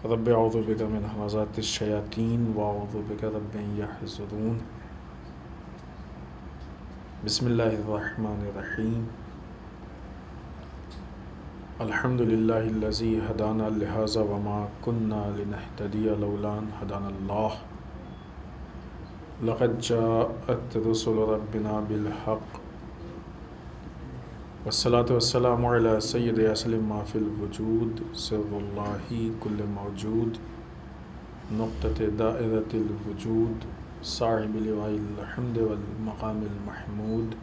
رب اعوذ بک من همزات الشیاطین واعوذ بک رب ان یحضرون بسم اللہ الرحمن الرحیم الحمد للہ الذی ہدانا لہذا وما كنا لنہتدی لولا ان ہدانا اللہ لقد جاءت رسل ربنا بالحق والصلاة والسلام علی سید اسلم ما فی الوجود سر اللہ کل موجود نقطۃ دائرۃ الوجود صاحب لواء الحمد والمقام المحمود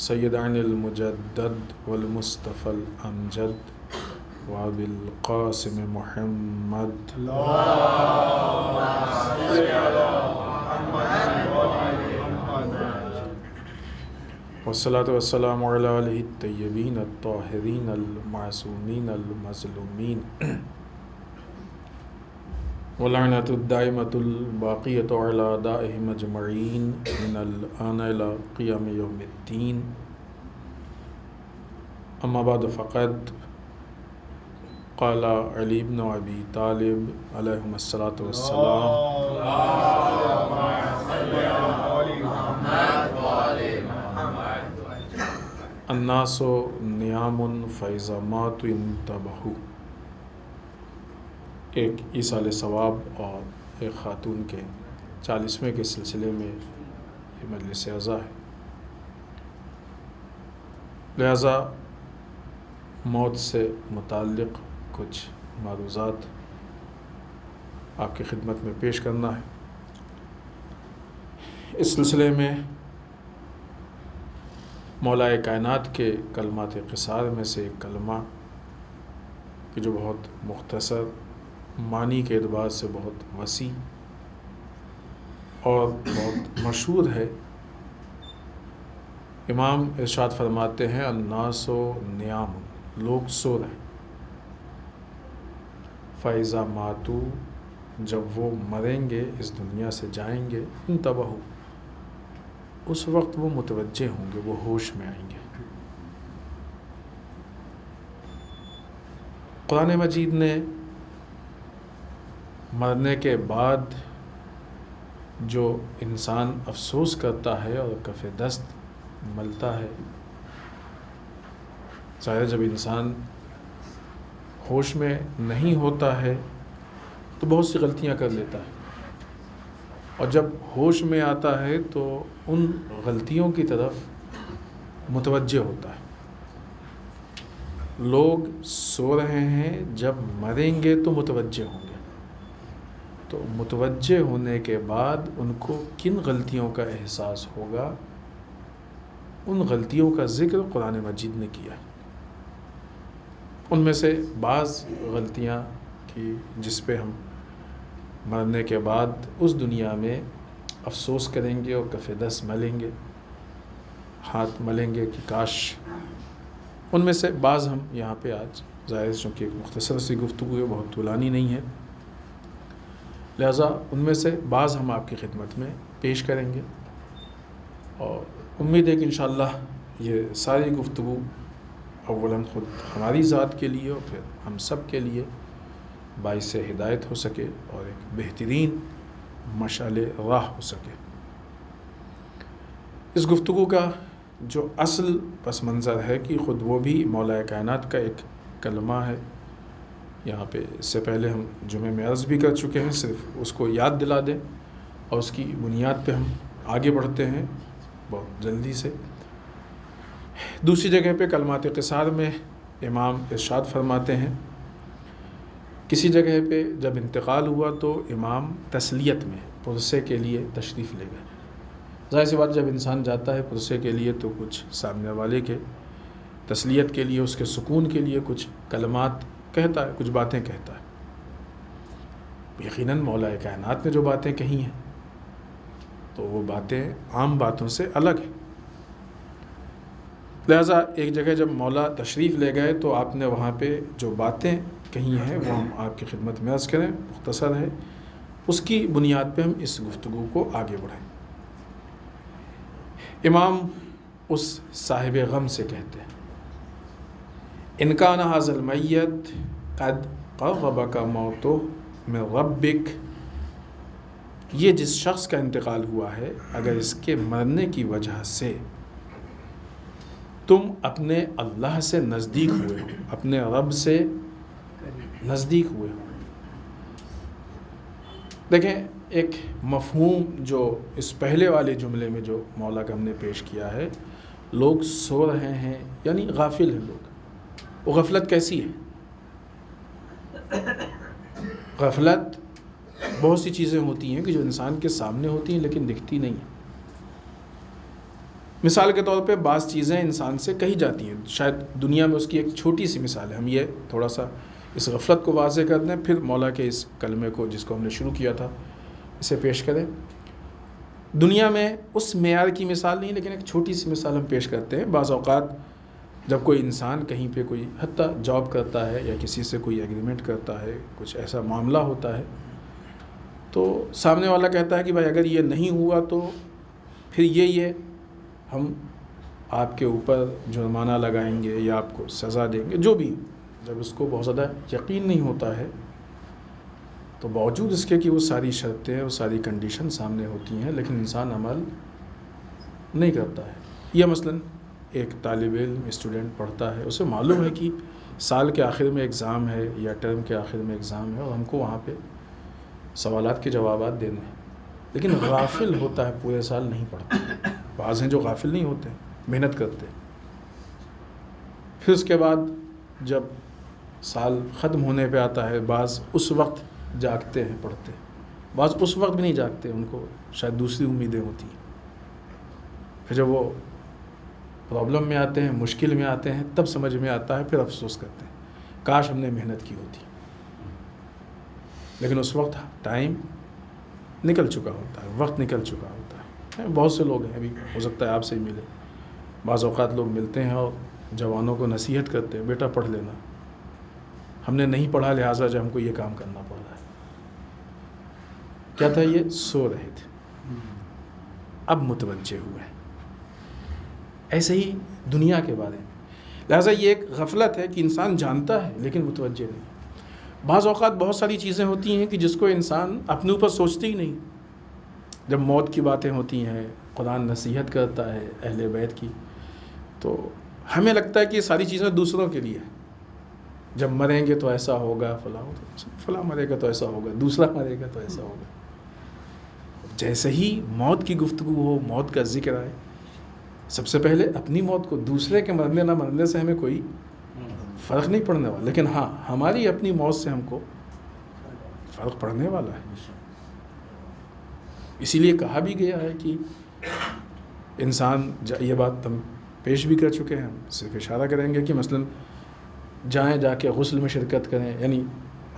سیدنا المجدد والمصطفى الامجد وابی القاسم محمد والصلاة والسلام علی آلہ الطیبین الطاہرین المعصومین المظلومین واللعنۃ الدائمۃ الباقیۃ علی اعدائہم اجمعین من الآن الی قیام یوم الدین اما بعد فقد قال علی بن ابی طالب علیہم الصلاۃ والسلام الناس نیام فاذا ماتوا انتبہوا۔ ایک ایصال ثواب اور ایک خاتون کے 40ویں کے سلسلے میں یہ مجلس عزا ہے، لہذا موت سے متعلق کچھ معروضات آپ کی خدمت میں پیش کرنا ہے۔ اس سلسلے میں مولائے کائنات کے کلمات قصار میں سے ایک کلمہ کہ جو بہت مختصر، معنی کے اعتبار سے بہت وسیع اور بہت مشہور ہے۔ امام ارشاد فرماتے ہیں الناس نیام، لوگ سو رہے، فاذا ماتوا، جب وہ مریں گے، اس دنیا سے جائیں گے، انتبہوا، اس وقت وہ متوجہ ہوں گے، وہ ہوش میں آئیں گے۔ قرآن مجید نے مرنے کے بعد جو انسان افسوس کرتا ہے اور کف دست ملتا ہے، ظاہر جب انسان ہوش میں نہیں ہوتا ہے تو بہت سی غلطیاں کر لیتا ہے، اور جب ہوش میں آتا ہے تو ان غلطیوں کی طرف متوجہ ہوتا ہے۔ لوگ سو رہے ہیں، جب مریں گے تو متوجہ ہوں گے، تو متوجہ ہونے کے بعد ان کو کن غلطیوں کا احساس ہوگا، ان غلطیوں کا ذکر قرآن مجید نے کیا ہے۔ ان میں سے بعض غلطیاں کی جس پہ ہم مرنے کے بعد اس دنیا میں افسوس کریں گے اور کف دست ملیں گے، ہاتھ ملیں گے کہ کاش، ان میں سے بعض ہم یہاں پہ آج، ظاہر چونکہ ایک مختصر سی گفتگو ہے، بہت طولانی نہیں ہے، لہٰذا ان میں سے بعض ہم آپ کی خدمت میں پیش کریں گے، اور امید ہے کہ انشاءاللہ یہ ساری گفتگو اولاً خود ہماری ذات کے لیے اور پھر ہم سب کے لیے باعث ہدایت ہو سکے اور ایک بہترین مشعل راہ ہو سکے۔ اس گفتگو کا جو اصل پس منظر ہے کہ خود وہ بھی مولا کائنات کا ایک کلمہ ہے۔ یہاں پہ اس سے پہلے ہم جمعے میں عرض بھی کر چکے ہیں، صرف اس کو یاد دلا دیں اور اس کی بنیاد پہ ہم آگے بڑھتے ہیں بہت جلدی سے۔ دوسری جگہ پہ کلمات قصار میں امام ارشاد فرماتے ہیں، کسی جگہ پہ جب انتقال ہوا تو امام تسلیت میں پرسے کے لیے تشریف لے گئے۔ ظاہر سی بات، جب انسان جاتا ہے پرسے کے لیے تو کچھ سامنے والے کے تسلیت کے لیے، اس کے سکون کے لیے کچھ کلمات کہتا ہے، کچھ باتیں کہتا ہے۔ یقیناً مولا کائنات نے جو باتیں کہی ہیں تو وہ باتیں عام باتوں سے الگ ہیں، لہٰذا ایک جگہ جب مولا تشریف لے گئے تو آپ نے وہاں پہ جو باتیں کہی ہیں وہ ہم آپ کی خدمت میں عرض کریں، مختصر ہے، اس کی بنیاد پہ ہم اس گفتگو کو آگے بڑھائیں۔ امام اس صاحب غم سے کہتے ہیں، ان کان ھذا المیت قد قربک موتہ من ربک، یہ جس شخص کا انتقال ہوا ہے اگر اس کے مرنے کی وجہ سے تم اپنے اللہ سے نزدیک ہوئے ہو، اپنے رب سے نزدیک ہوئے ہو۔ دیکھیں ایک مفہوم جو اس پہلے والے جملے میں جو مولا کا ہم نے پیش کیا ہے، لوگ سو رہے ہیں یعنی غافل ہیں لوگ۔ وہ غفلت کیسی ہے؟ غفلت بہت سی چیزیں ہوتی ہیں کہ جو انسان کے سامنے ہوتی ہیں لیکن دکھتی نہیں ہیں۔ مثال کے طور پہ بعض چیزیں انسان سے کہی جاتی ہیں، شاید دنیا میں اس کی ایک چھوٹی سی مثال ہے، ہم یہ تھوڑا سا اس غفلت کو واضح کر دیں، پھر مولا کے اس کلمے کو جس کو ہم نے شروع کیا تھا اسے پیش کریں۔ دنیا میں اس معیار کی مثال نہیں لیکن ایک چھوٹی سی مثال ہم پیش کرتے ہیں۔ بعض اوقات جب کوئی انسان کہیں پہ کوئی حتیٰ جاب کرتا ہے یا کسی سے کوئی ایگریمنٹ کرتا ہے، کچھ ایسا معاملہ ہوتا ہے، تو سامنے والا کہتا ہے کہ بھائی اگر یہ نہیں ہوا تو پھر یہ ہم آپ کے اوپر جرمانہ لگائیں گے یا آپ کو سزا دیں گے، جو بھی۔ جب اس کو بہت زیادہ یقین نہیں ہوتا ہے تو باوجود اس کے کہ وہ ساری شرطیں وہ ساری کنڈیشن سامنے ہوتی ہیں لیکن انسان عمل نہیں کرتا ہے۔ یا مثلا ایک طالب علم اسٹوڈنٹ پڑھتا ہے، اسے معلوم ہے کہ سال کے آخر میں ایگزام ہے یا ٹرم کے آخر میں ایگزام ہے اور ہم کو وہاں پہ سوالات کے جوابات دینے ہیں، لیکن غافل ہوتا ہے، پورے سال نہیں پڑھتا۔ بعض ہیں جو غافل نہیں ہوتے، محنت کرتے، پھر اس کے بعد جب سال ختم ہونے پہ آتا ہے بعض اس وقت جاگتے ہیں پڑھتے، بعض اس وقت بھی نہیں جاگتے، ان کو شاید دوسری امیدیں ہوتی ہیں۔ پھر جب وہ پرابلم میں آتے ہیں، مشکل میں آتے ہیں، تب سمجھ میں آتا ہے، پھر افسوس کرتے ہیں کاش ہم نے محنت کی ہوتی، لیکن اس وقت ٹائم نکل چکا ہوتا ہے، وقت نکل چکا ہوتا ہے۔ بہت سے لوگ ہیں، ابھی ہو سکتا ہے آپ سے ہی ملے، بعض اوقات لوگ ملتے ہیں اور جوانوں کو نصیحت کرتے ہیں، بیٹا پڑھ لینا، ہم نے نہیں پڑھا لہٰذا جو ہم کو یہ کام کرنا پڑ رہا ہے۔ کیا تھا یہ؟ سو رہے تھے، اب متوجہ ہوئے۔ ایسے ہی دنیا کے بارے میں، لہٰذا یہ ایک غفلت ہے کہ انسان جانتا ہے لیکن متوجہ نہیں۔ بعض اوقات بہت ساری چیزیں ہوتی ہیں کہ جس کو انسان اپنے اوپر سوچتے ہی نہیں۔ جب موت کی باتیں ہوتی ہیں، قرآن نصیحت کرتا ہے اہل بیت کی، تو ہمیں لگتا ہے کہ یہ ساری چیزیں دوسروں کے لیے، جب مریں گے تو ایسا ہوگا، فلاں مرے گا تو ایسا ہوگا، دوسرا مرے گا تو ایسا ہوگا۔ جیسے ہی موت کی گفتگو ہو، موت کا ذکر آئے، سب سے پہلے اپنی موت کو، دوسرے کے مرنے نہ مرنے سے ہمیں کوئی فرق نہیں پڑنے والا، لیکن ہاں ہماری اپنی موت سے ہم کو فرق پڑنے والا ہے۔ اسی لیے کہا بھی گیا ہے کہ انسان، یہ بات ہم پیش بھی کر چکے ہیں، ہم صرف اشارہ کریں گے کہ مثلا جائیں جا کے غسل میں شرکت کریں، یعنی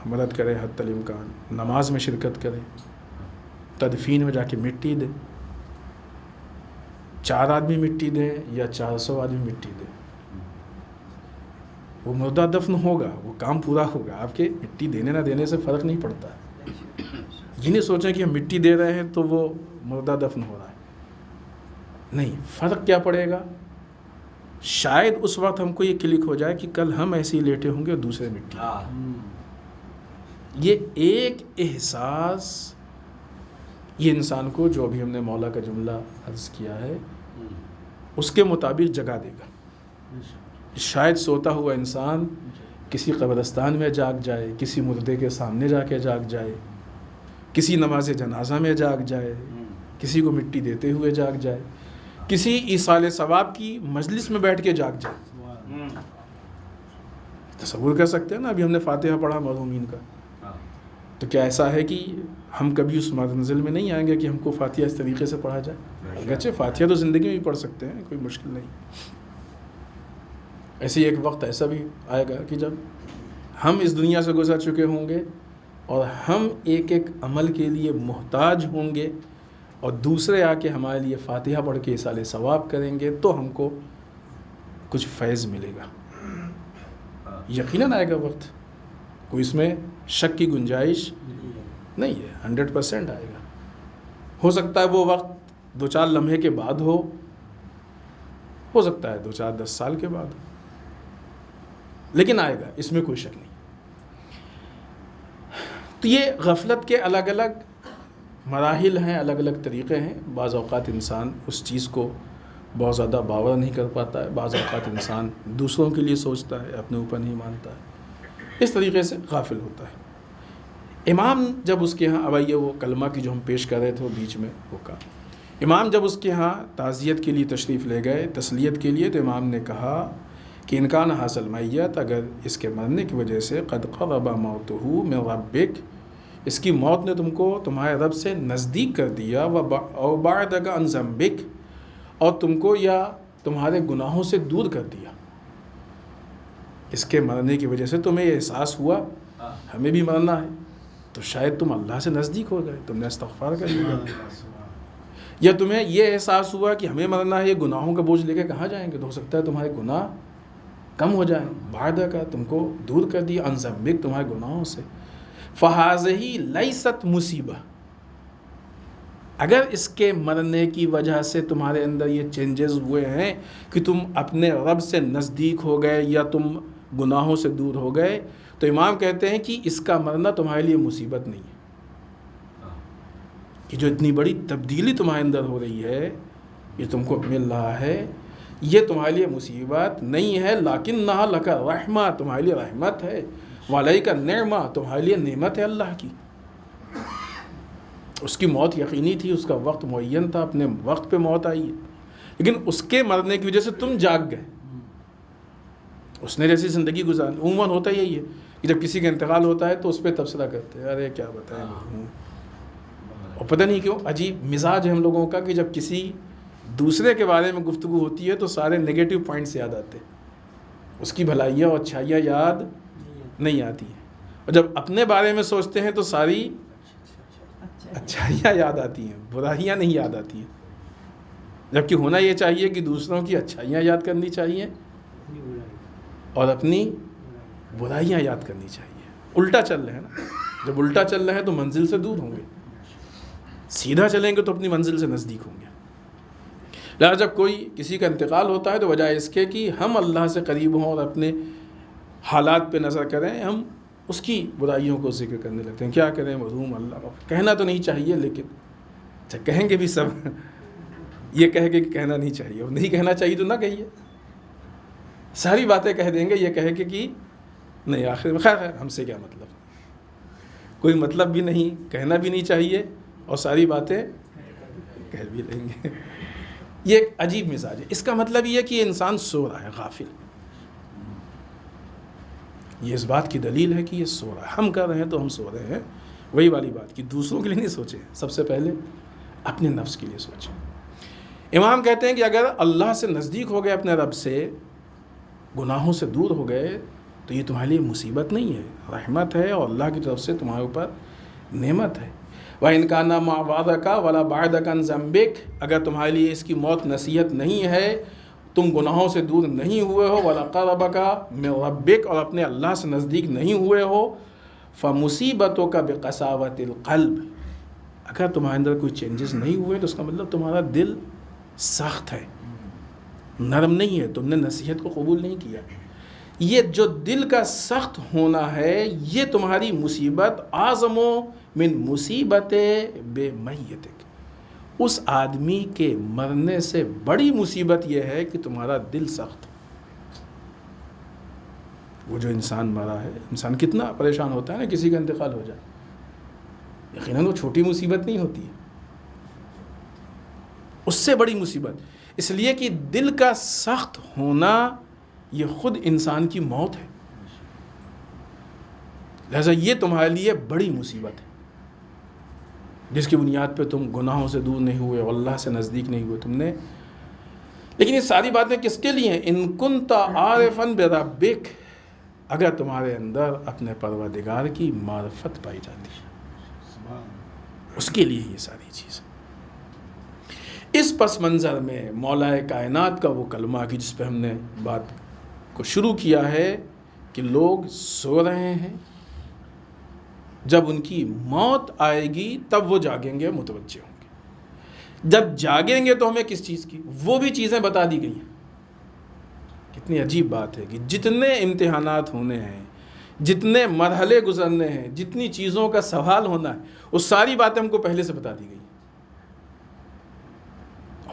مدد کریں حتی الامکان، نماز میں شرکت کریں، تدفین میں جا کے مٹی دیں، 4 آدمی مٹی دیں یا 400 آدمی مٹی دیں، وہ مردہ دفن ہوگا، وہ کام پورا ہوگا۔ آپ کے مٹی دینے نہ دینے سے فرق نہیں پڑتا ہے۔ یہ نہیں سوچیں کہ ہم مٹی دے رہے ہیں تو وہ مردہ دفن ہو رہا ہے، نہیں، فرق کیا پڑے گا؟ شاید اس وقت ہم کو یہ کلک ہو جائے کہ کل ہم ایسے ہی لیٹے ہوں گے اور دوسرے مٹی۔ یہ ایک احساس یہ انسان کو، جو ابھی ہم نے مولا کا جملہ عرض کیا ہے، اس کے مطابق جگا دے گا۔ شاید سوتا ہوا انسان کسی قبرستان میں جاگ جائے، کسی مردے کے سامنے جا کے جاگ جائے، کسی نماز جنازہ میں جاگ جائے، کسی کو مٹی دیتے ہوئے جاگ جائے، کسی ایصال ثواب کی مجلس میں بیٹھ کے جاگ جائے۔ تصور کر سکتے ہیں نا، ابھی ہم نے فاتحہ پڑھا مرحومین کا، تو کیا ایسا ہے کہ ہم کبھی اس منزل میں نہیں آئیں گے کہ ہم کو فاتحہ اس طریقے سے پڑھا جائے؟ اگرچہ فاتحہ تو زندگی میں بھی پڑھ سکتے ہیں، کوئی مشکل نہیں۔ ایسے ایک وقت ایسا بھی آئے گا کہ جب ہم اس دنیا سے گزر چکے ہوں گے اور ہم ایک ایک عمل کے لیے محتاج ہوں گے اور دوسرے آ کے ہمارے لیے فاتحہ پڑھ کے ایصال ثواب کریں گے تو ہم کو کچھ فیض ملے گا۔ یقیناً آئے گا وقت، کوئی اس میں شک کی گنجائش نہیں ہے، 100% آئے گا۔ ہو سکتا ہے وہ وقت 2-4 لمحے کے بعد ہو سکتا ہے 2-4-10 سال کے بعد ہو، لیکن آئے گا، اس میں کوئی شک نہیں۔ تو یہ غفلت کے الگ الگ مراحل ہیں، الگ الگ طریقے ہیں. بعض اوقات انسان اس چیز کو بہت زیادہ باور نہیں کر پاتا ہے، بعض اوقات انسان دوسروں کے لیے سوچتا ہے، اپنے اوپر نہیں مانتا ہے، اس طریقے سے غافل ہوتا ہے. امام جب اس کے ہاں، اب یہ وہ کلمہ کی جو ہم پیش کر رہے تھے وہ بیچ میں رکا. امام جب اس کے ہاں تعزیت کے لیے تشریف لے گئے، تسلیت کے لیے، تو امام نے کہا کہ انکان حاصل میت، اگر اس کے مرنے کی وجہ سے قد قرب موتہ من ربک، اس کی موت نے تم کو تمہارے رب سے نزدیک کر دیا، و بعدک عن ذنبک، اور تم کو یا تمہارے گناہوں سے دور کر دیا. اس کے مرنے کی وجہ سے تمہیں یہ احساس ہوا ہمیں بھی مرنا ہے، تو شاید تم اللہ سے نزدیک ہو گئے، تم نے استغفار کر لیا. یا تمہیں یہ احساس ہوا کہ ہمیں مرنا ہے، یہ گناہوں کا بوجھ لے کے کہاں جائیں گے، تو ہو سکتا ہے تمہارے گناہ کم ہو جائیں. بعدہ کا تم کو دور کر دیا، عن ذنبک، تمہارے گناہوں سے. فہذہ لیست مصیبہ، اگر اس کے مرنے کی وجہ سے تمہارے اندر یہ چینجز ہوئے ہیں کہ تم اپنے رب سے نزدیک ہو گئے یا تم گناہوں سے دور ہو گئے، تو امام کہتے ہیں کہ اس کا مرنا تمہارے لیے مصیبت نہیں ہے. کہ جو اتنی بڑی تبدیلی تمہارے اندر ہو رہی ہے، یہ تم کو مل رہا ہے، یہ تمہارے لیے مصیبت نہیں ہے، لیکنھا لک رحمہ، تمہارے لیے رحمت ہے، وعلیک نعمہ، تمہارے لیے نعمت ہے اللہ کی. اس کی موت یقینی تھی، اس کا وقت معین تھا، اپنے وقت پہ موت آئی ہے، لیکن اس کے مرنے کی وجہ سے تم جاگ گئے. اس نے جیسی زندگی گزاری، عموماً ہوتا یہی ہے کہ جب کسی کا انتقال ہوتا ہے تو اس پہ تبصرہ کرتے ہیں، ارے کیا بتائیں. اور پتہ نہیں کیوں عجیب مزاج ہے ہم لوگوں کا کہ جب کسی دوسرے کے بارے میں گفتگو ہوتی ہے تو سارے نگیٹو پوائنٹس یاد آتے ہیں، اس کی بھلائیاں اور اچھائیاں یاد نہیں آتی ہیں. اور جب اپنے بارے میں سوچتے ہیں تو ساری اچھائیاں یاد آتی ہیں، برائیاں نہیں یاد آتی ہیں. جبکہ ہونا یہ چاہیے کہ دوسروں کی اچھائیاں یاد کرنی چاہیے اور اپنی برائیاں یاد کرنی چاہیے. الٹا چل رہے ہیں نا، جب الٹا چل رہے ہیں تو منزل سے دور ہوں گے، سیدھا چلیں گے تو اپنی منزل سے نزدیک ہوں گے. لہٰذا جب کوئی کسی کا انتقال ہوتا ہے تو وجہ اس کے کہ ہم اللہ سے قریب ہوں اور اپنے حالات پہ نظر کریں، ہم اس کی برائیوں کو ذکر کرنے لگتے ہیں. کیا کریں، مرحوم اللہ، کہنا تو نہیں چاہیے لیکن اچھا کہیں گے بھی سب یہ کہہ کے کہ کہنا نہیں چاہیے، اور نہیں کہنا چاہیے تو نہ کہیے، ساری باتیں کہہ دیں گے یہ کہہ کے کہ نہیں آخر میں خیر ہے، ہم سے کیا مطلب، کوئی مطلب بھی نہیں، کہنا بھی نہیں چاہیے اور ساری باتیں کہہ بھی لیں گے. یہ ایک عجیب مزاج ہے. اس کا مطلب یہ ہے کہ یہ انسان سو رہا ہے، غافل. یہ اس بات کی دلیل ہے کہ یہ سو رہا ہے. ہم کر رہے ہیں تو ہم سو رہے ہیں، وہی والی بات کہ دوسروں کے لیے نہیں سوچیں، سب سے پہلے اپنے نفس کے لیے سوچیں. امام کہتے ہیں کہ اگر اللہ سے نزدیک ہو گئے، اپنے رب سے گناہوں سے دور ہو گئے، تو یہ تمہارے لیے مصیبت نہیں ہے، رحمت ہے، اور اللہ کی طرف سے تمہارے اوپر نعمت ہے. وَإِنْ كَانَ مَا وَعْدَكَ وَلَا بَعْدَكَ عَنْ ذَنبِكَ، اگر تمہارے لیے اس کی موت نصیحت نہیں ہے، تم گناہوں سے دور نہیں ہوئے ہو، وَلَا قَرَبَكَ مِنْ رَبِّكَ، اور اپنے اللہ سے نزدیک نہیں ہوئے ہو، فَمُصِيبَتُكَ بِقَسَاوَةِ الْقَلْبِ، اگر تمہارے اندر کوئی چینجز نہیں ہوئے تو اس کا مطلب تمہارا دل سخت ہے، نرم نہیں ہے، تم نے نصیحت کو قبول نہیں کیا. یہ جو دل کا سخت ہونا ہے، یہ تمہاری مصیبت اعظم من مصیبت بے میتک، اس آدمی کے مرنے سے بڑی مصیبت یہ ہے کہ تمہارا دل سخت. وہ جو انسان مرا ہے، انسان کتنا پریشان ہوتا ہے نا کسی کا انتقال ہو جائے، یقیناً وہ چھوٹی مصیبت نہیں ہوتی ہے، اس سے بڑی مصیبت. اس لیے کہ دل کا سخت ہونا یہ خود انسان کی موت ہے. لہذا یہ تمہارے لیے بڑی مصیبت ہے، جس کی بنیاد پہ تم گناہوں سے دور نہیں ہوئے، اللہ سے نزدیک نہیں ہوئے تم نے. لیکن یہ ساری باتیں کس کے لیے ہیں؟ ان کنت عارفا بربک، اگر تمہارے اندر اپنے پروردگار کی معرفت پائی جاتی ہے، اس کے لیے یہ ساری چیز. اس پس منظر میں مولا کائنات کا وہ کلمہ کی جس پہ ہم نے بات کو شروع کیا ہے کہ لوگ سو رہے ہیں، جب ان کی موت آئے گی تب وہ جاگیں گے، متوجہ ہوں گے. جب جاگیں گے تو ہمیں کس چیز کی، وہ بھی چیزیں بتا دی گئی ہیں. کتنی عجیب بات ہے کہ جتنے امتحانات ہونے ہیں، جتنے مرحلے گزرنے ہیں، جتنی چیزوں کا سوال ہونا ہے، وہ ساری باتیں ہم کو پہلے سے بتا دی گئی.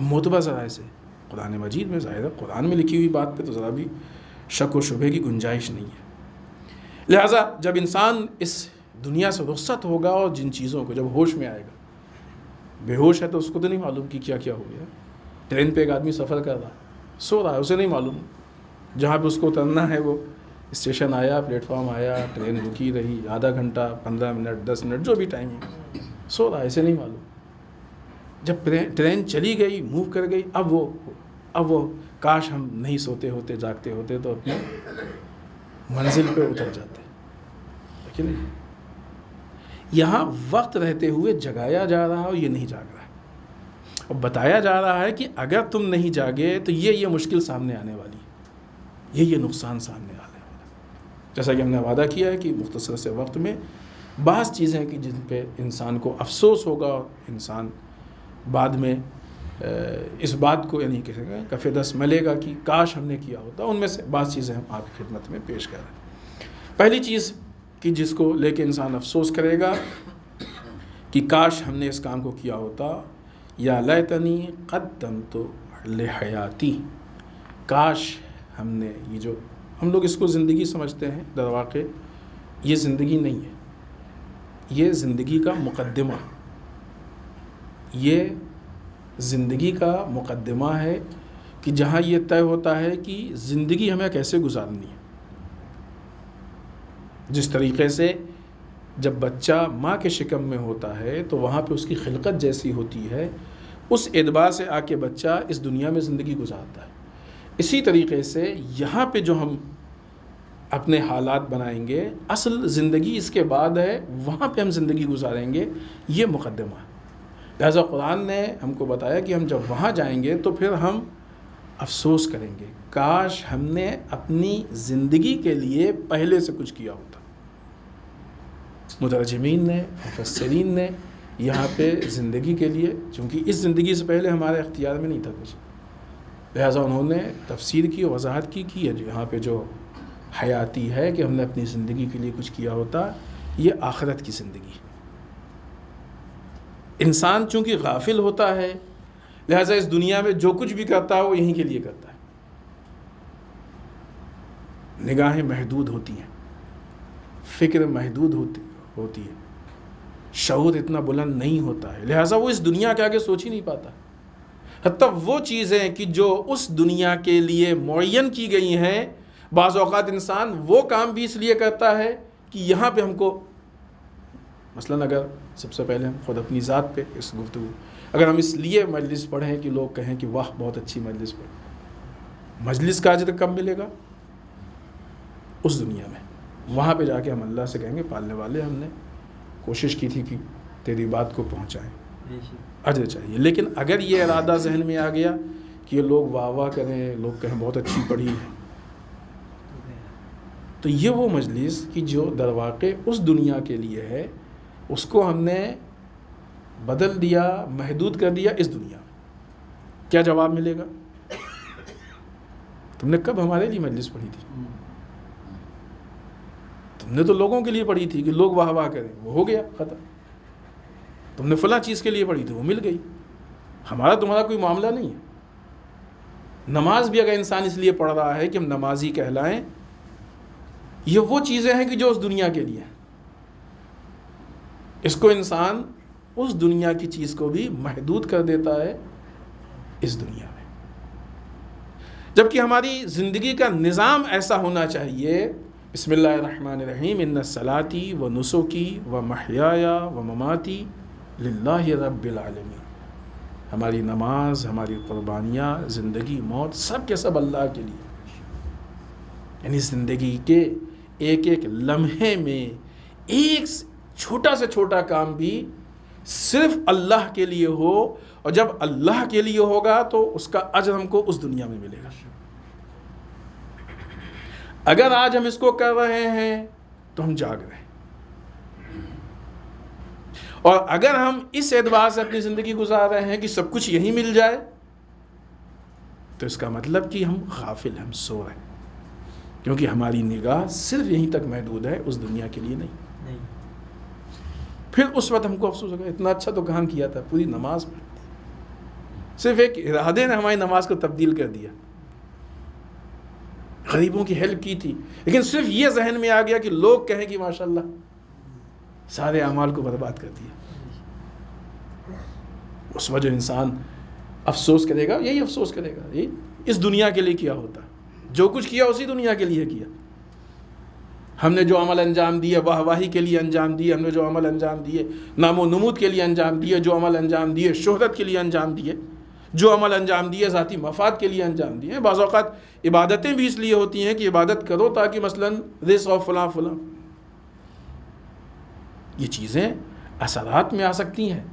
معتبر ذرائع سے قرآن مجید میں، ظاہر ہے قرآن میں لکھی ہوئی بات پہ تو ذرا بھی شک و شبہ کی گنجائش نہیں ہے. لہٰذا جب انسان اس دنیا سے رخصت ہوگا اور جن چیزوں کو جب ہوش میں آئے گا، بے ہوش ہے تو اس کو تو نہیں معلوم کہ کیا کیا ہو گیا. ٹرین پہ ایک آدمی سفر کر رہا، سو رہا ہے، اسے نہیں معلوم جہاں پہ اس کو اترنا ہے وہ اسٹیشن آیا، پلیٹ فارم آیا، ٹرین رکی رہی، آدھا گھنٹہ، 15 منٹ، 10 منٹ، جو بھی ٹائم ہے، سو رہا ہے، اسے نہیں معلوم. جب ٹرین چلی گئی، موو کر گئی، اب وہ کاش ہم نہیں سوتے ہوتے، جاگتے ہوتے تو اپنے منزل پہ اتر جاتے. لیکن نہیں، یہاں وقت رہتے ہوئے جگایا جا رہا ہے اور یہ نہیں جاگ رہا ہے، اور بتایا جا رہا ہے کہ اگر تم نہیں جاگے تو یہ مشکل سامنے آنے والی ہے، یہ نقصان سامنے آنے والا ہے. جیسا کہ ہم نے وعدہ کیا ہے کہ مختصر سے وقت میں بعض چیزیں کہ جن پہ انسان کو افسوس ہوگا، اور انسان بعد میں اس بات کو یعنی کہے گا کفِ دست ملے گا کہ کاش ہم نے کیا ہوتا. ان میں سے بعض چیزیں ہم آپ کی خدمت میں پیش کر رہے ہیں. پہلی چیز کہ جس کو لے کے انسان افسوس کرے گا کہ کاش ہم نے اس کام کو کیا ہوتا، یا لیتنی قدمت لحیاتی، کاش ہم نے، یہ جو ہم لوگ اس کو زندگی سمجھتے ہیں، در واقع یہ زندگی نہیں ہے، یہ زندگی کا مقدمہ، یہ زندگی کا مقدمہ ہے کہ جہاں یہ طے ہوتا ہے کہ زندگی ہمیں کیسے گزارنی ہے. جس طریقے سے جب بچہ ماں کے شکم میں ہوتا ہے تو وہاں پہ اس کی خلقت جیسی ہوتی ہے، اس اعتبار سے آ کے بچہ اس دنیا میں زندگی گزارتا ہے. اسی طریقے سے یہاں پہ جو ہم اپنے حالات بنائیں گے، اصل زندگی اس کے بعد ہے، وہاں پہ ہم زندگی گزاریں گے، یہ مقدمہ ہے. لہٰذا قرآن نے ہم کو بتایا کہ ہم جب وہاں جائیں گے تو پھر ہم افسوس کریں گے، کاش ہم نے اپنی زندگی کے لیے پہلے سے کچھ کیا ہوتا. مترجمین نے، مفسرین نے یہاں پہ زندگی کے لیے، چونکہ اس زندگی سے پہلے ہمارے اختیار میں نہیں تھا کچھ، لہٰذا انہوں نے تفسیر کی، وضاحت کی کہ یہاں پہ جو حیاتی ہے کہ ہم نے اپنی زندگی کے لیے کچھ کیا ہوتا، یہ آخرت کی زندگی. انسان چونکہ غافل ہوتا ہے، لہٰذا اس دنیا میں جو کچھ بھی کرتا ہے وہ یہیں کے لیے کرتا ہے. نگاہیں محدود ہوتی ہیں، فکر محدود ہوتی ہے، شعور اتنا بلند نہیں ہوتا ہے، لہٰذا وہ اس دنیا کے آگے سوچ ہی نہیں پاتا. حتیٰ وہ چیزیں کہ جو اس دنیا کے لیے معین کی گئی ہیں، بعض اوقات انسان وہ کام بھی اس لیے کرتا ہے کہ یہاں پہ ہم کو، مثلاً اگر سب سے پہلے ہم خود اپنی ذات پہ اس گفتگو، اگر ہم اس لیے مجلس پڑھیں کہ لوگ کہیں کہ واہ بہت اچھی مجلس پڑھی، مجلس کا اجر کب ملے گا؟ اس دنیا میں. وہاں پہ جا کے ہم اللہ سے کہیں گے پالنے والے ہم نے کوشش کی تھی کہ تیری بات کو پہنچائیں، اجر چاہیے. لیکن اگر یہ ارادہ ذہن میں آ گیا کہ یہ لوگ واہ واہ کریں، لوگ کہیں بہت اچھی پڑھی ہے، تو یہ وہ مجلس کہ جو در واقع اس دنیا کے لیے ہے، اس کو ہم نے بدل دیا، محدود کر دیا اس دنیا میں. کیا جواب ملے گا؟ تم نے کب ہمارے لیے مجلس پڑھی تھی؟ تم نے تو لوگوں کے لیے پڑھی تھی کہ لوگ واہ واہ کریں، وہ ہو گیا ختم. تم نے فلاں چیز کے لیے پڑھی تھی، وہ مل گئی. ہمارا تمہارا کوئی معاملہ نہیں ہے. نماز بھی اگر انسان اس لیے پڑھ رہا ہے کہ ہم نمازی کہلائیں، یہ وہ چیزیں ہیں کہ جو اس دنیا کے لیے ہیں. اس کو انسان اس دنیا کی چیز کو بھی محدود کر دیتا ہے اس دنیا میں. جبکہ ہماری زندگی کا نظام ایسا ہونا چاہیے، بسم اللہ الرحمن الرحیم، ان صلاتی و نسکی و محیایا و مماتی للہ رب العالمین. ہماری نماز، ہماری قربانیاں، زندگی، موت، سب کے سب اللہ کے لیے. یعنی زندگی کے ایک ایک لمحے میں ایک چھوٹا سے چھوٹا کام بھی صرف اللہ کے لیے ہو، اور جب اللہ کے لیے ہوگا تو اس کا اجر ہم کو اس دنیا میں ملے گا. اگر آج ہم اس کو کر رہے ہیں تو ہم جاگ رہے ہیں، اور اگر ہم اس اعتبار سے اپنی زندگی گزار رہے ہیں کہ سب کچھ یہیں مل جائے، تو اس کا مطلب کہ ہم غافل، ہم سو رہے ہیں. کیونکہ ہماری نگاہ صرف یہیں تک محدود ہے، اس دنیا کے لیے نہیں۔ پھر اس وقت ہم کو افسوس ہوگا اتنا اچھا تو کام کیا تھا، پوری نماز پڑھی، صرف ایک ارادے نے ہماری نماز کو تبدیل کر دیا، غریبوں کی ہیلپ کی تھی، لیکن صرف یہ ذہن میں آ گیا کہ لوگ کہیں کہ ماشاءاللہ، سارے اعمال کو برباد کر دیا۔ اس وجہ انسان افسوس کرے گا، یہی افسوس کرے گا، یہ اس دنیا کے لیے کیا ہوتا، جو کچھ کیا اسی دنیا کے لیے کیا۔ ہم نے جو عمل انجام دیے واہ واہی کے لیے انجام دیے، ہم نے جو عمل انجام دیے نام و نمود کے لیے انجام دیے، جو عمل انجام دیے شہرت کے لیے انجام دیے، جو عمل انجام دیے ذاتی مفاد کے لیے انجام دیے۔ بعض اوقات عبادتیں بھی اس لیے ہوتی ہیں کہ عبادت کرو تاکہ مثلاً رزق اور فلاں فلاں، یہ چیزیں اثرات میں آ سکتی ہیں،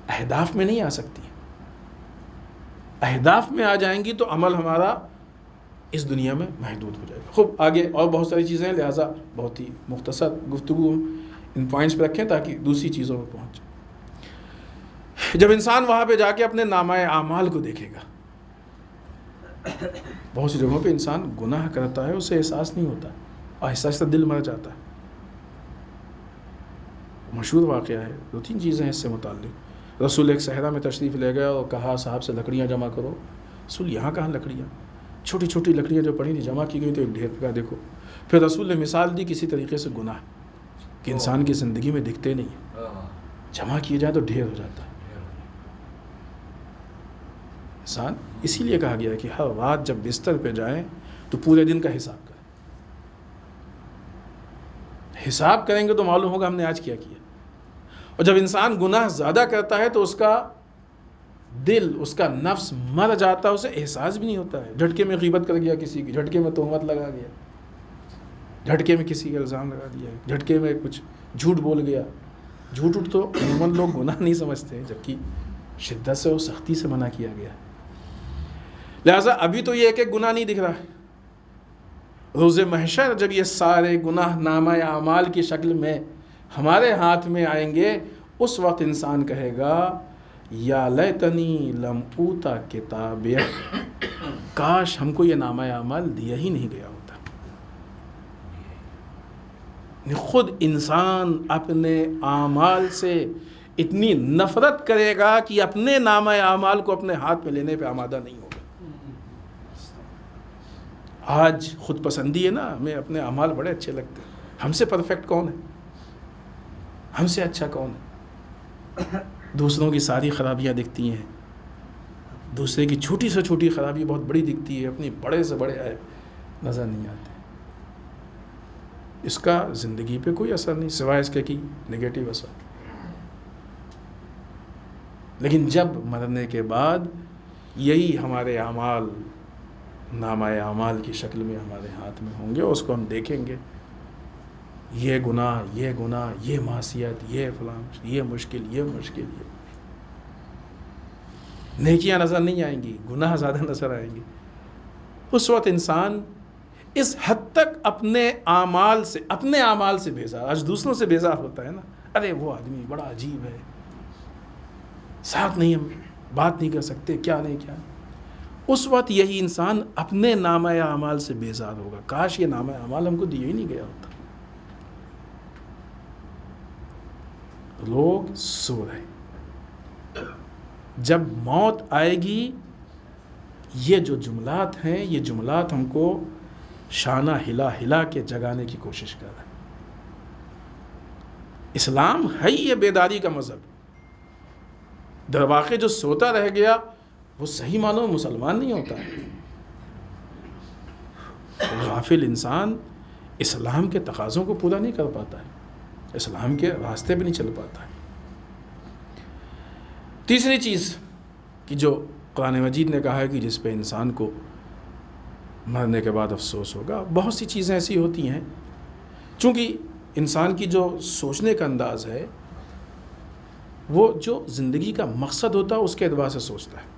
اہداف میں نہیں آ سکتی۔ اہداف میں آ جائیں گی تو عمل ہمارا اس دنیا میں محدود ہو جائے گا۔ خوب آگے اور بہت ساری چیزیں ہیں، لہٰذا بہت ہی مختصر گفتگو ان پوائنٹس پہ رکھیں تاکہ دوسری چیزوں پہ پہنچ جائیں۔ جب انسان وہاں پہ جا کے اپنے نامہ اعمال کو دیکھے گا، بہت سی جگہوں پہ انسان گناہ کرتا ہے، اسے احساس نہیں ہوتا، اور آہستہ آہستہ دل مر جاتا ہے۔ مشہور واقعہ ہے، 2-3 چیزیں اس سے متعلق۔ رسول ایک صحرا میں تشریف لے گیا اور کہا صاحب سے لکڑیاں جمع کرو۔ رسول یہاں کہاں لکڑیاں، چھوٹی چھوٹی لکڑیاں جو پڑی تھیں جمع کی گئی تو ایک ڈھیر لگا دیکھو۔ پھر رسول نے مثال دی کسی طریقے سے گناہ کہ انسان کی زندگی میں دکھتے نہیں ہیں، جمع کیے جائیں تو ڈھیر ہو جاتا ہے۔ انسان اسی لیے کہا گیا ہے کہ ہر رات جب بستر پہ جائیں تو پورے دن کا حساب کریں۔ حساب کریں گے تو معلوم ہوگا ہم نے آج کیا کیا۔ اور جب انسان گناہ زیادہ کرتا ہے تو اس کا دل، اس کا نفس مر جاتا ہے، اسے احساس بھی نہیں ہوتا ہے۔ جھٹکے میں غیبت کر گیا کسی کی، جھٹکے میں تہمت لگا گیا، جھٹکے میں کسی کا الزام لگا دیا، جھٹکے میں کچھ جھوٹ بول گیا۔ جھوٹ تو عموماً لوگ گناہ نہیں سمجھتے ہیں، جبکہ شدت سے اور سختی سے منع کیا گیا۔ لہٰذا ابھی تو یہ ایک گناہ نہیں دکھ رہا ہے، روز محشر جب یہ سارے گناہ نامہ اعمال کی شکل میں ہمارے ہاتھ میں آئیں گے، اس وقت انسان کہے گا یا لیتنی لم اوتا کتابیہ، کاش ہم کو یہ نامہ اعمال دیا ہی نہیں گیا ہوتا۔ خود انسان اپنے اعمال سے اتنی نفرت کرے گا کہ اپنے نامہ اعمال کو اپنے ہاتھ میں لینے پہ آمادہ نہیں ہوگا۔ آج خود پسندی ہے نا، ہمیں اپنے اعمال بڑے اچھے لگتے ہیں، ہم سے پرفیکٹ کون ہے، ہم سے اچھا کون ہے۔ دوسروں کی ساری خرابیاں دکھتی ہیں، دوسرے کی چھوٹی سے چھوٹی خرابی بہت بڑی دکھتی ہے، اپنی بڑے سے بڑے عیب نظر نہیں آتے۔ اس کا زندگی پہ کوئی اثر نہیں سوائے اس کے کی نگیٹو اثر۔ لیکن جب مرنے کے بعد یہی ہمارے اعمال نامہ اعمال کی شکل میں ہمارے ہاتھ میں ہوں گے، اس کو ہم دیکھیں گے، یہ گناہ، یہ معصیت، یہ فلاں، یہ مشکل، یہ نیکیاں نظر نہیں آئیں گی، گناہ زیادہ نظر آئیں گے۔ اس وقت انسان اس حد تک اپنے اعمال سے بیزار، آج دوسروں سے بیزار ہوتا ہے نا، ارے وہ آدمی بڑا عجیب ہے، ساتھ نہیں ہم بات نہیں کر سکتے، کیا نہیں کیا۔ اس وقت یہی انسان اپنے نامہ اعمال سے بیزار ہوگا، کاش یہ نامہ اعمال ہم کو دیا ہی نہیں گیا ہوتا۔ لوگ سو رہے، جب موت آئے گی یہ جو جملات ہیں، یہ جملات ہم کو شانہ ہلا ہلا کے جگانے کی کوشش کر رہے ہیں۔ اسلام ہے یہ بیداری کا مذہب۔ در واقع جو سوتا رہ گیا وہ صحیح معنوں میں مسلمان نہیں ہوتا۔ غافل انسان اسلام کے تقاضوں کو پورا نہیں کر پاتا ہے، اسلام کے راستے پہ نہیں چل پاتا ہے۔ تیسری چیز کہ جو قرآن مجید نے کہا ہے کہ جس پہ انسان کو مرنے کے بعد افسوس ہوگا، بہت سی چیزیں ایسی ہوتی ہیں، چونکہ انسان کی جو سوچنے کا انداز ہے وہ جو زندگی کا مقصد ہوتا ہے اس کے اعتبار سے سوچتا ہے۔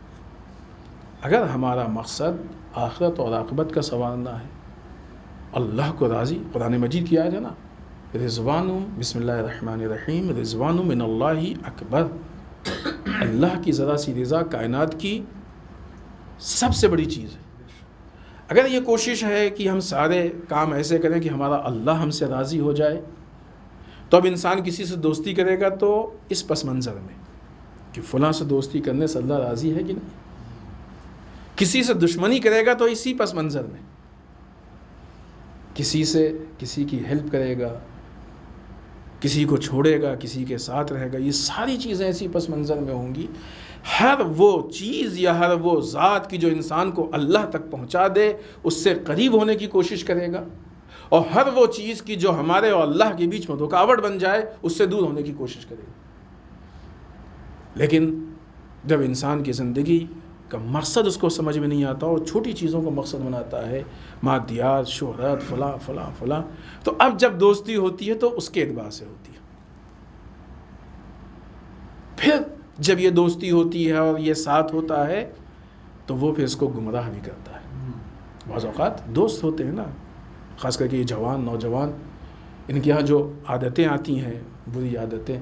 اگر ہمارا مقصد آخرت اور عاقبت کا سنوارنا ہے، اللہ کو راضی، قرآن مجید کی آیت ہے نا، رضوان، بسم اللہ الرحمن الرحیم، رضوان من اللہ اکبر، اللہ کی ذرا سی رضا کائنات کی سب سے بڑی چیز ہے۔ اگر یہ کوشش ہے کہ ہم سارے کام ایسے کریں کہ ہمارا اللہ ہم سے راضی ہو جائے، تو اب انسان کسی سے دوستی کرے گا تو اس پس منظر میں کہ فلاں سے دوستی کرنے سے اللہ راضی ہے کہ نہیں، کسی سے دشمنی کرے گا تو اسی پس منظر میں، کسی کی ہیلپ کرے گا، کسی کو چھوڑے گا، کسی کے ساتھ رہے گا، یہ ساری چیزیں ایسی پس منظر میں ہوں گی۔ ہر وہ چیز یا ہر وہ ذات کی جو انسان کو اللہ تک پہنچا دے اس سے قریب ہونے کی کوشش کرے گا، اور ہر وہ چیز کی جو ہمارے اور اللہ کے بیچ میں رکاوٹ بن جائے اس سے دور ہونے کی کوشش کرے گا۔ لیکن جب انسان کی زندگی کا مقصد اس کو سمجھ میں نہیں آتا اور چھوٹی چیزوں کو مقصد بناتا ہے، مادیات، شہرت، فلاں فلاں فلاں، تو اب جب دوستی ہوتی ہے تو اس کے اعتبار سے ہوتی ہے۔ پھر جب یہ دوستی ہوتی ہے اور یہ ساتھ ہوتا ہے تو وہ پھر اس کو گمراہ بھی کرتا ہے۔ بعض اوقات دوست ہوتے ہیں نا، خاص کر کے یہ جوان نوجوان، ان کے یہاں جو عادتیں آتی ہیں، بری عادتیں،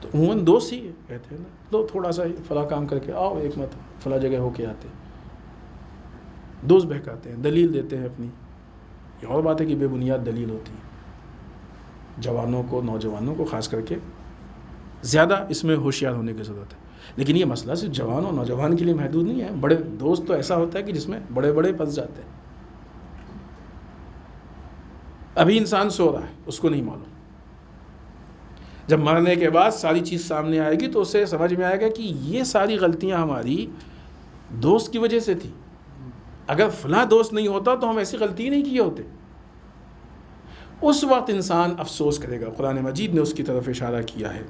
تو عموماً دوست ہی کہتے ہیں نا، لو تھوڑا سا فلاں کام کر کے آؤ، ایک مت فلاں جگہ ہو کے آتے، دوست بہکاتے ہیں، دلیل دیتے ہیں اپنی۔ یہ اور بات ہے کہ بے بنیاد دلیل ہوتی ہے۔ جوانوں کو، نوجوانوں کو خاص کر کے زیادہ اس میں ہوشیار ہونے کی ضرورت ہے۔ لیکن یہ مسئلہ صرف جوان اور نوجوان کے لیے محدود نہیں ہے، بڑے دوست تو ایسا ہوتا ہے کہ جس میں بڑے بڑے پھنس جاتے ہیں۔ ابھی انسان سو رہا ہے، اس کو نہیں معلوم، جب مرنے کے بعد ساری چیز سامنے آئے گی تو اسے سمجھ میں آئے گا کہ یہ ساری غلطیاں ہماری دوست کی وجہ سے تھی، اگر فلاں دوست نہیں ہوتا تو ہم ایسی غلطی نہیں کیے ہوتے۔ اس وقت انسان افسوس کرے گا۔ قرآن مجید نے اس کی طرف اشارہ کیا ہے،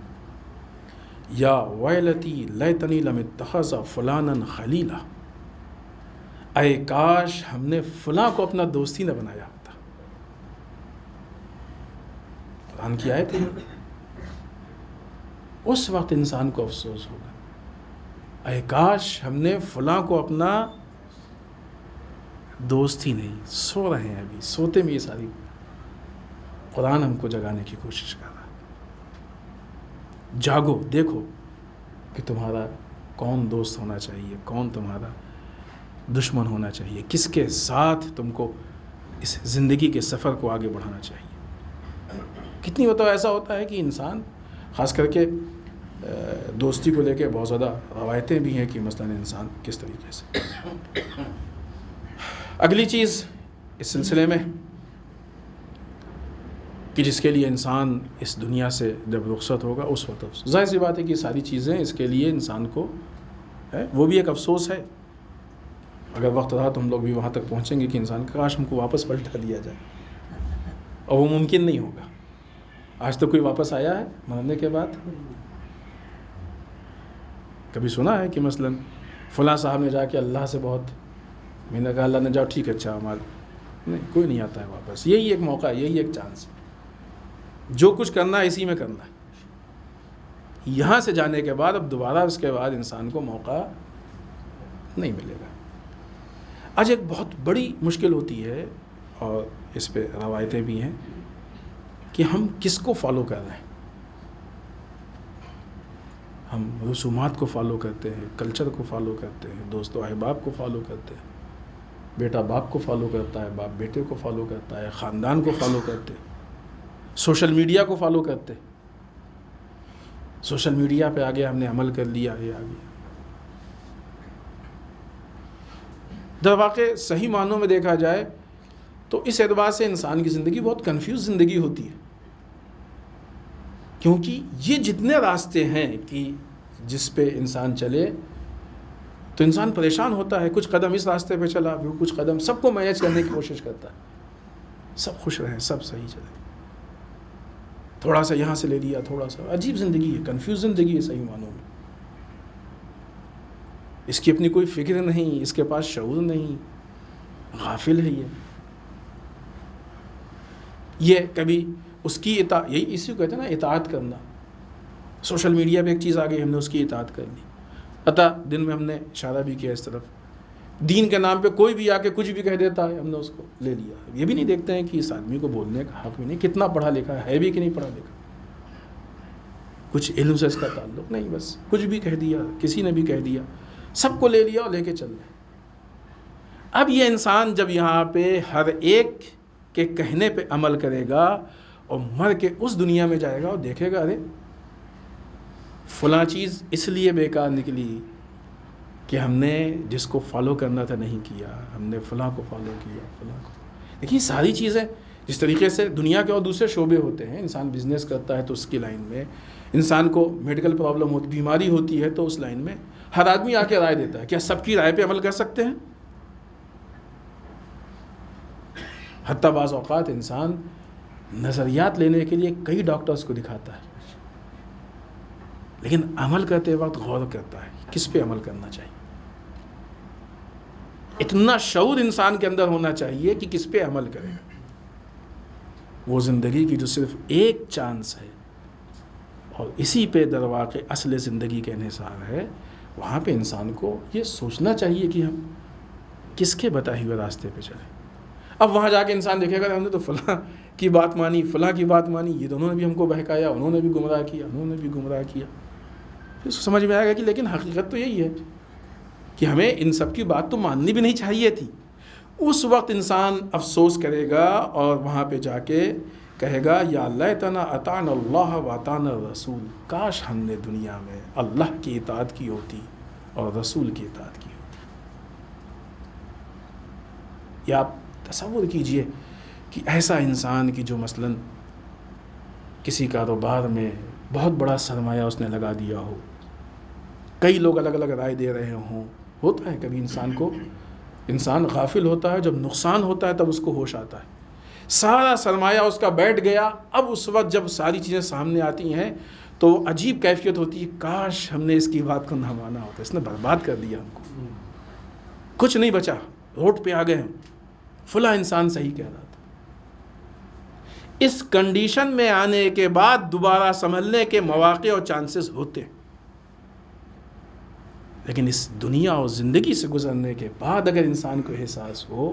یا ویلتی لیتنی لم اتخذ فلانا خلیلا، اے کاش ہم نے فلاں کو اپنا دوستی نہ بنایا ہوتا۔ قرآن کی آیت ہے، اس وقت انسان کو افسوس ہوگا، اے کاش ہم نے فلاں کو اپنا دوست ہی نہیں۔ سو رہے ہیں ابھی، سوتے میں یہ ساری قرآن ہم کو جگانے کی کوشش کر رہا ہے۔ جاگو، دیکھو کہ تمہارا کون دوست ہونا چاہیے، کون تمہارا دشمن ہونا چاہیے، کس کے ساتھ تم کو اس زندگی کے سفر کو آگے بڑھانا چاہیے۔ کتنی مرتبہ ایسا ہوتا ہے کہ انسان، خاص کر کے دوستی کو لے کے بہت زیادہ روایتیں بھی ہیں کہ مثلاً انسان کس طریقے سے۔ اگلی چیز اس سلسلے میں کہ جس کے لیے انسان اس دنیا سے جب رخصت ہوگا اس وقت ظاہر سی بات ہے کہ ساری چیزیں اس کے لیے انسان کو ہے، وہ بھی ایک افسوس ہے۔ اگر وقت رہا تو ہم لوگ بھی وہاں تک پہنچیں گے کہ انسان کاش ہم کو واپس پلٹا دیا جائے، اور وہ ممکن نہیں ہوگا۔ آج تو کوئی واپس آیا ہے مرنے کے بعد؟ کبھی سنا ہے کہ مثلاً فلاں صاحب نے جا کے اللہ سے بہت، میں نے کہا اللہ نے جاؤ ٹھیک ہے اچھا ہمارا، نہیں، کوئی نہیں آتا ہے واپس۔ یہی ایک موقع ہے، یہی ایک چانس ہے، جو کچھ کرنا ہے اسی میں کرنا ہے۔ یہاں سے جانے کے بعد اب دوبارہ اس کے بعد انسان کو موقع نہیں ملے گا۔ آج ایک بہت بڑی مشکل ہوتی ہے، اور اس پہ روایتیں بھی ہیں کہ ہم کس کو فالو کر رہے ہیں۔ ہم رسومات کو فالو کرتے ہیں، کلچر کو فالو کرتے ہیں، دوست و احباب کو فالو کرتے ہیں، بیٹا باپ کو فالو کرتا ہے، باپ بیٹے کو فالو کرتا ہے، خاندان کو فالو کرتے ہیں، سوشل میڈیا کو فالو کرتے ہیں۔ سوشل میڈیا پہ آگے ہم نے عمل کر لیا، یہ آ گیا۔ در واقع صحیح معنوں میں دیکھا جائے تو اس اعتبار سے انسان کی زندگی بہت کنفیوز زندگی ہوتی ہے، کیونکہ یہ جتنے راستے ہیں کہ جس پہ انسان چلے تو انسان پریشان ہوتا ہے۔ کچھ قدم اس راستے پہ چلا، پھر کچھ قدم، سب کو مینیج کرنے کی کوشش کرتا ہے، سب خوش رہیں، سب صحیح چلے، تھوڑا سا یہاں سے لے لیا، تھوڑا سا۔ عجیب زندگی ہے، کنفیوز زندگی ہے صحیح معنوں میں۔ اس کی اپنی کوئی فکر نہیں، اس کے پاس شعور نہیں، غافل ہے یہ کبھی اس کی اطاعت، یہی اسی کو کہتے ہیں نا اطاعت کرنا۔ سوشل میڈیا پہ ایک چیز آ گئی، ہم نے اس کی اطاعت کر لی۔ عطا دن میں ہم نے اشارہ بھی کیا اس طرف، دین کے نام پہ کوئی بھی آ کے کچھ بھی کہہ دیتا ہے، ہم نے اس کو لے لیا۔ یہ بھی نہیں دیکھتے ہیں کہ اس آدمی کو بولنے کا حق بھی نہیں، کتنا پڑھا لکھا ہے بھی کہ نہیں پڑھا لکھا، کچھ علم سے اس کا تعلق نہیں، بس کچھ بھی کہہ دیا، کسی نے بھی کہہ دیا، سب کو لے لیا اور لے کے چل رہے۔ اب یہ انسان جب یہاں پہ ہر ایک کے کہنے پہ عمل کرے گا اور مر کے اس دنیا میں جائے گا اور دیکھے گا ارے فلاں چیز اس لیے بیکار نکلی کہ ہم نے جس کو فالو کرنا تھا نہیں کیا، ہم نے فلاں کو فالو کیا، فلاں کو. دیکھیے ساری چیزیں جس طریقے سے دنیا کے اور دوسرے شعبے ہوتے ہیں، انسان بزنس کرتا ہے تو اس کی لائن میں، انسان کو میڈیکل پرابلم ہوتی، بیماری ہوتی ہے تو اس لائن میں ہر آدمی آ کے رائے دیتا ہے. کیا سب کی رائے پہ عمل کر سکتے ہیں؟ حتیٰ بعض اوقات انسان نظریات لینے کے لیے کئی ڈاکٹرز کو دکھاتا ہے، لیکن عمل کرتے وقت غور کرتا ہے کس پہ عمل کرنا چاہیے. اتنا شعور انسان کے اندر ہونا چاہیے کہ کس پہ عمل کرے. وہ زندگی کی جو صرف ایک چانس ہے اور اسی پہ در واقع اصل زندگی کا انحصار ہے، وہاں پہ انسان کو یہ سوچنا چاہیے کہ ہم کس کے بتائے ہوئے راستے پہ چلیں. اب وہاں جا کے انسان دیکھے گا ہم نے تو فلاں کی بات مانی، فلاں کی بات مانی، یہ دونوں نے بھی ہم کو بہکایا، انہوں نے بھی گمراہ کیا، انہوں نے بھی گمراہ کیا. پھر سمجھ میں آئے گا کہ لیکن حقیقت تو یہی ہے کہ ہمیں ان سب کی بات تو ماننی بھی نہیں چاہیے تھی. اس وقت انسان افسوس کرے گا اور وہاں پہ جا کے کہے گا یا لیتنا اطعنا اللہ و اطعنا الرسول، کاش ہم نے دنیا میں اللہ کی اطاعت کی ہوتی اور رسول کی اطاعت کی ہوتی. یا آپ تصور کیجئے کہ ایسا انسان کی جو مثلاً کسی کاروبار میں بہت بڑا سرمایہ اس نے لگا دیا ہو، کئی لوگ الگ الگ رائے دے رہے ہوں. ہوتا ہے کبھی انسان غافل ہوتا ہے، جب نقصان ہوتا ہے تب اس کو ہوش آتا ہے. سارا سرمایہ اس کا بیٹھ گیا. اب اس وقت جب ساری چیزیں سامنے آتی ہیں تو عجیب کیفیت ہوتی ہے، کاش ہم نے اس کی بات کو نہ مانا ہوتا، اس نے برباد کر دیا ہم کو، کچھ نہیں بچا، روڈ پہ آ گئے ہم، فلاں انسان صحیح کہہ رہا تھا. اس کنڈیشن میں آنے کے بعد دوبارہ سنبھلنے کے مواقع اور چانسز ہوتے ہیں، لیکن اس دنیا اور زندگی سے گزرنے کے بعد اگر انسان کو احساس ہو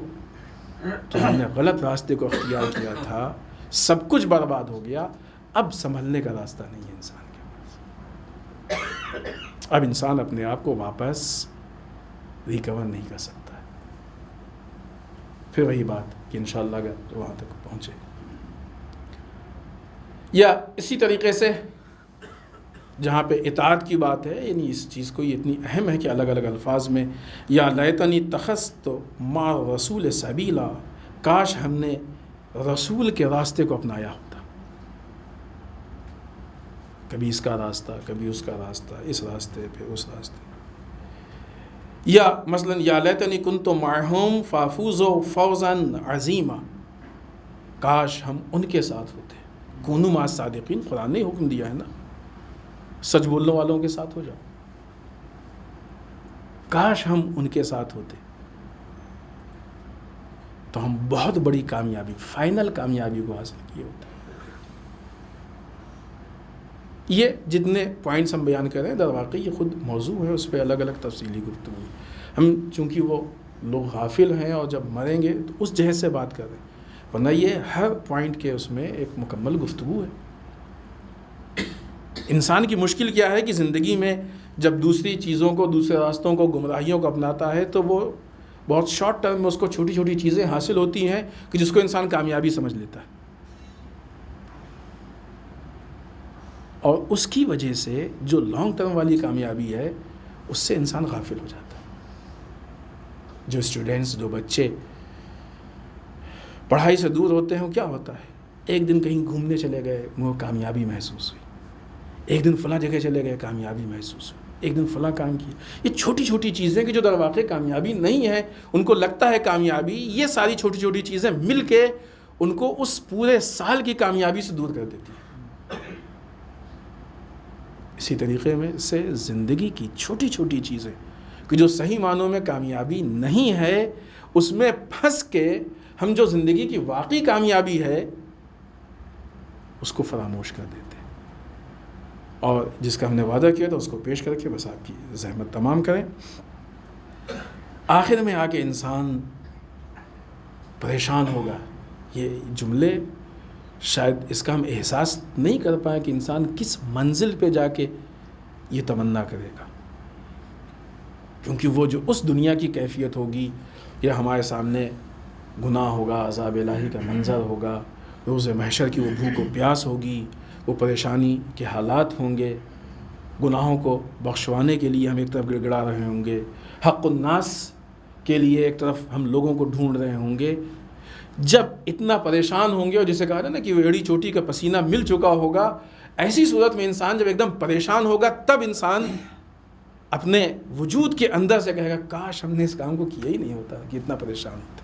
کہ ہم نے غلط راستے کو اختیار کیا تھا، سب کچھ برباد ہو گیا، اب سنبھلنے کا راستہ نہیں ہے انسان کے پاس. اب انسان اپنے آپ کو واپس ریکور نہیں کر سکتا ہے. پھر وہی بات کہ انشاءاللہ اگر وہاں تک پہنچے. یا اسی طریقے سے جہاں پہ اطاعت کی بات ہے، یعنی اس چیز کو یہ اتنی اہم ہے کہ الگ الگ الفاظ میں یا لیتنی اتخذت مع رسول سبیلا، کاش ہم نے رسول کے راستے کو اپنایا ہوتا. کبھی اس کا راستہ، کبھی اس کا راستہ، اس راستے پہ اس راستے. یا مثلا یا لیتنی کنت معہم فافوز فوزا عظیما، کاش ہم ان کے ساتھ ہوتے. کونوا مع الصادقین، قرآن نے حکم دیا ہے نا، سچ بولنے والوں کے ساتھ ہو جاؤ. کاش ہم ان کے ساتھ ہوتے تو ہم بہت بڑی کامیابی، فائنل کامیابی کو حاصل کیے ہوتے. یہ جتنے پوائنٹس ہم بیان کر رہے ہیں در واقع یہ خود موضوع ہے، اس پہ الگ الگ تفصیلی گفتگو ہے. ہم چونکہ وہ لوگ غافل ہیں اور جب مریں گے تو اس جہت سے بات کر رہے ہیں، ورنہ یہ ہر پوائنٹ کے اس میں ایک مکمل گفتگو ہے. انسان کی مشکل کیا ہے کہ زندگی میں جب دوسری چیزوں کو، دوسرے راستوں کو، گمراہیوں کو اپناتا ہے تو وہ بہت شارٹ ٹرم میں اس کو چھوٹی چھوٹی چیزیں حاصل ہوتی ہیں کہ جس کو انسان کامیابی سمجھ لیتا ہے، اور اس کی وجہ سے جو لانگ ٹرم والی کامیابی ہے اس سے انسان غافل ہو جاتا ہے. جو اسٹوڈنٹس، جو بچے پڑھائی سے دور ہوتے ہیں، کیا ہوتا ہے، ایک دن کہیں گھومنے چلے گئے، انہیں کامیابی محسوس ہوئی، ایک دن فلاں جگہ چلے گئے، کامیابی محسوس ہوئی، ایک دن فلاں کام کیا. یہ چھوٹی چھوٹی چیزیں کہ جو در واقع کامیابی نہیں ہے، ان کو لگتا ہے کامیابی، یہ ساری چھوٹی چھوٹی چیزیں مل کے ان کو اس پورے سال کی کامیابی سے دور کر دیتی ہیں. اسی طریقے میں سے زندگی کی چھوٹی چھوٹی چیزیں کہ جو صحیح معنوں میں کامیابی نہیں ہے، اس میں پھنس کے ہم جو زندگی کی واقعی کامیابی ہے اس کو فراموش کر دیتے ہیں، اور جس کا ہم نے وعدہ کیا تھا اس کو پیش کر کے بس آپ کی زحمت تمام کریں. آخر میں آ کے انسان پریشان ہوگا. یہ جملے شاید اس کا ہم احساس نہیں کر پائیں کہ انسان کس منزل پہ جا کے یہ تمنا کرے گا، کیونکہ وہ جو اس دنیا کی کیفیت ہوگی یا ہمارے سامنے گناہ ہوگا، عذاب الہی کا منظر ہوگا، روز محشر کی وہ بھوک و پیاس ہوگی، وہ پریشانی کے حالات ہوں گے، گناہوں کو بخشوانے کے لیے ہم ایک طرف گڑگڑا رہے ہوں گے، حق الناس کے لیے ایک طرف ہم لوگوں کو ڈھونڈ رہے ہوں گے. جب اتنا پریشان ہوں گے اور جسے کہا نا کہ وہ ایڑی چوٹی کا پسینہ مل چکا ہوگا، ایسی صورت میں انسان جب ایک دم پریشان ہوگا تب انسان اپنے وجود کے اندر سے کہے گا کاش ہم نے اس کام کو کیا ہی نہیں ہوتا کہ اتنا پریشان ہوتا.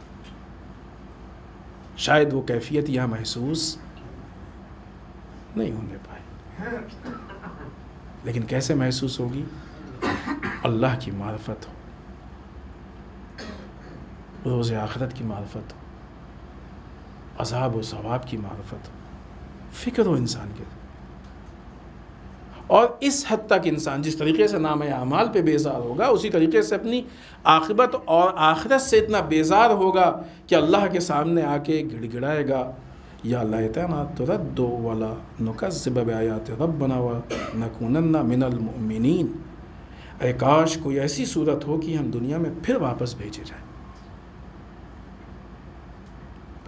شاید وہ کیفیت یہاں محسوس نہیں ہونے پائے، لیکن کیسے محسوس ہوگی؟ اللہ کی معرفت ہو، روز آخرت کی معرفت ہو، عذاب و ثواب کی معرفت ہو، فکر ہو انسان کے. اور اس حد تک انسان جس طریقے سے نام اعمال پہ بیزار ہوگا، اسی طریقے سے اپنی عاقبت اور آخرت سے اتنا بیزار ہوگا کہ اللہ کے سامنے آ کے گڑ گڑائے گا، یا لیتنا ترد ولا نکذب بآیات ربنا ونکونن من المؤمنین. اے کاش کوئی ایسی صورت ہو کہ ہم دنیا میں پھر واپس بھیجے جائیں.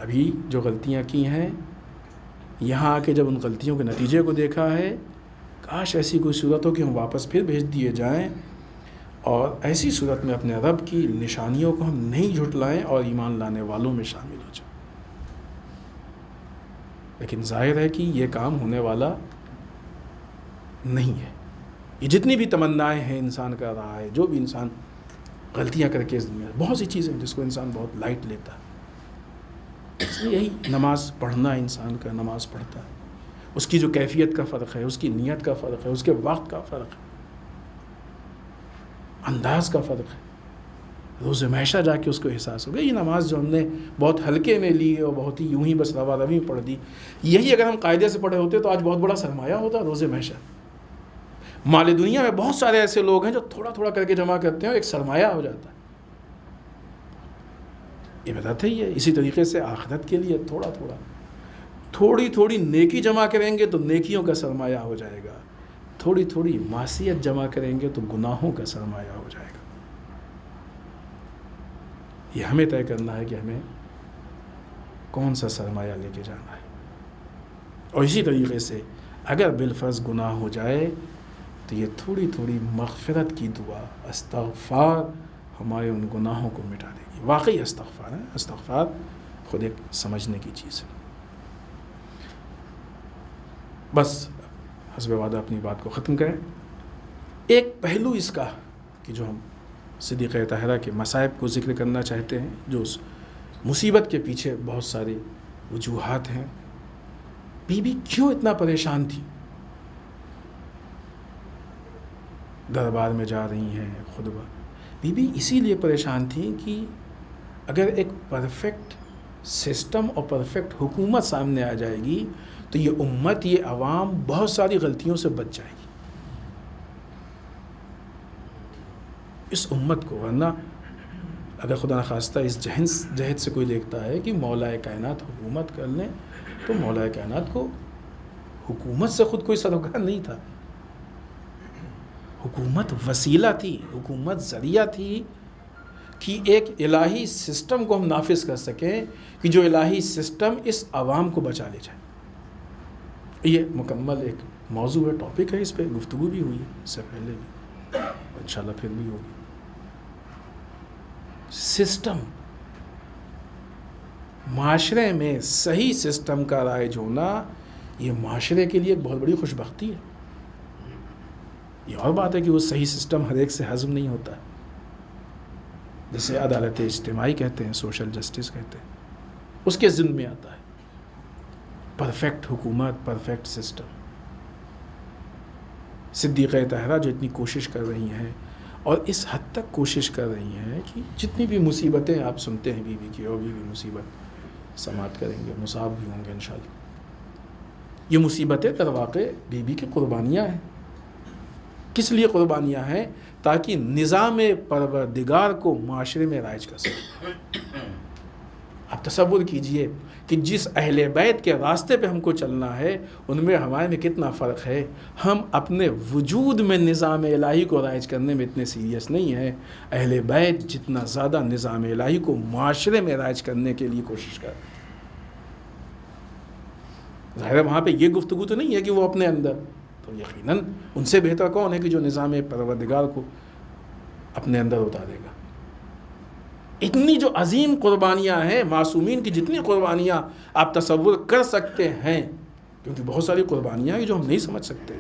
ابھی جو غلطیاں کی ہیں، یہاں آ کے جب ان غلطیوں کے نتیجے کو دیکھا ہے، کاش ایسی کوئی صورت ہو کہ ہم واپس پھر بھیج دیے جائیں، اور ایسی صورت میں اپنے رب کی نشانیوں کو ہم نہیں جھٹلائیں اور ایمان لانے والوں میں شامل ہو جائیں. لیکن ظاہر ہے کہ یہ کام ہونے والا نہیں ہے. یہ جتنی بھی تمنائیں ہیں انسان کر رہا ہے، جو بھی انسان غلطیاں کر کے اس دنیا، بہت سی چیزیں جس کو انسان بہت لائٹ لیتا ہے. اس لیے یہی نماز پڑھنا انسان کا نماز پڑھتا ہے، اس کی جو کیفیت کا فرق ہے، اس کی نیت کا فرق ہے، اس کے وقت کا فرق ہے، انداز کا فرق ہے. روز محشر جا کے اس کو احساس ہوگا. یہ نماز جو ہم نے بہت ہلکے میں لی اور بہت ہی یوں ہی بس روا روی پڑھ دی، یہی اگر ہم قاعدے سے پڑھے ہوتے تو آج بہت بڑا سرمایہ ہوتا روز محشر. مال دنیا میں بہت سارے ایسے لوگ ہیں جو تھوڑا تھوڑا کر کے جمع کرتے ہیں اور ایک سرمایہ ہو جاتا ہے. یہ بتاتے ہی ہے. اسی طریقے سے آخرت کے لیے تھوڑا تھوڑا تھوڑی تھوڑی نیکی جمع کریں گے تو نیکیوں کا سرمایہ ہو جائے گا، تھوڑی تھوڑی معصیت جمع کریں گے تو گناہوں کا سرمایہ ہو جائے گا. یہ ہمیں طے کرنا ہے کہ ہمیں کون سا سرمایہ لے کے جانا ہے. اور اسی طریقے سے اگر بالفرض گناہ ہو جائے تو یہ تھوڑی تھوڑی مغفرت کی دعا، استغفار، ہمارے ان گناہوں کو مٹا دے گی. واقعی استغفار ہے، استغفار خود ایک سمجھنے کی چیز ہے. بس حسب وعدہ اپنی بات کو ختم کریں. ایک پہلو اس کا کہ جو ہم صدیقہ طاہرہ کے مصائب کو ذکر کرنا چاہتے ہیں، جو اس مصیبت کے پیچھے بہت ساری وجوہات ہیں. بی بی کیوں اتنا پریشان تھی؟ دربار میں جا رہی ہیں خطبہ. بی بی اسی لیے پریشان تھی کہ اگر ایک پرفیکٹ سسٹم اور پرفیکٹ حکومت سامنے آ جائے گی تو یہ امت، یہ عوام بہت ساری غلطیوں سے بچ جائے گی. اس امت کو، ورنہ اگر خدا نخواستہ اس جہد سے کوئی دیکھتا ہے کہ مولا کائنات حکومت کر لیں، تو مولا کائنات کو حکومت سے خود کوئی سروکار نہیں تھا. حکومت وسیلہ تھی، حکومت ذریعہ تھی کہ ایک الہی سسٹم کو ہم نافذ کر سکیں، کہ جو الہی سسٹم اس عوام کو بچا لے جائے. یہ مکمل ایک موضوع ہے، ٹاپک ہے، اس پہ گفتگو بھی ہوئی ہے اس سے پہلے بھی، اور انشاءاللہ پھر بھی ہوگی. سسٹم، معاشرے میں صحیح سسٹم کا رائج ہونا، یہ معاشرے کے لیے ایک بہت بڑی خوش بختی ہے. یہ اور بات ہے کہ وہ صحیح سسٹم ہر ایک سے ہضم نہیں ہوتا، جسے عدالت اجتماعی کہتے ہیں، سوشل جسٹس کہتے ہیں، اس کے ذمہ میں آتا ہے پرفیکٹ حکومت، پرفیکٹ سسٹم. صدیقہ طاہرہ جو اتنی کوشش کر رہی ہیں، اور اس حد تک کوشش کر رہی ہیں کہ جتنی بھی مصیبتیں آپ سنتے ہیں بی بی کی، اور بھی مصیبت سماعت کریں گے، مصاب بھی ہوں گے انشاءاللہ. یہ مصیبتیں در واقع بی بی کی قربانیاں ہیں. کس لیے قربانیاں ہیں؟ تاکہ نظام پروردگار کو معاشرے میں رائج کر سکے. آپ تصور کیجئے کہ جس اہل بیت کے راستے پہ ہم کو چلنا ہے ان میں ہمارے میں کتنا فرق ہے. ہم اپنے وجود میں نظام الہی کو رائج کرنے میں اتنے سیریس نہیں ہیں. اہل بیت جتنا زیادہ نظام الہی کو معاشرے میں رائج کرنے کے لیے کوشش کر رہے ہیں. ظاہر ہے وہاں پہ یہ گفتگو تو نہیں ہے کہ وہ اپنے اندر، تو یقیناً ان سے بہتر کون ہے کہ جو نظام پروردگار کو اپنے اندر اتارے گا. اتنی جو عظیم قربانیاں ہیں، معصومین کی جتنی قربانیاں آپ تصور کر سکتے ہیں، کیونکہ بہت ساری قربانیاں ہیں جو ہم نہیں سمجھ سکتے.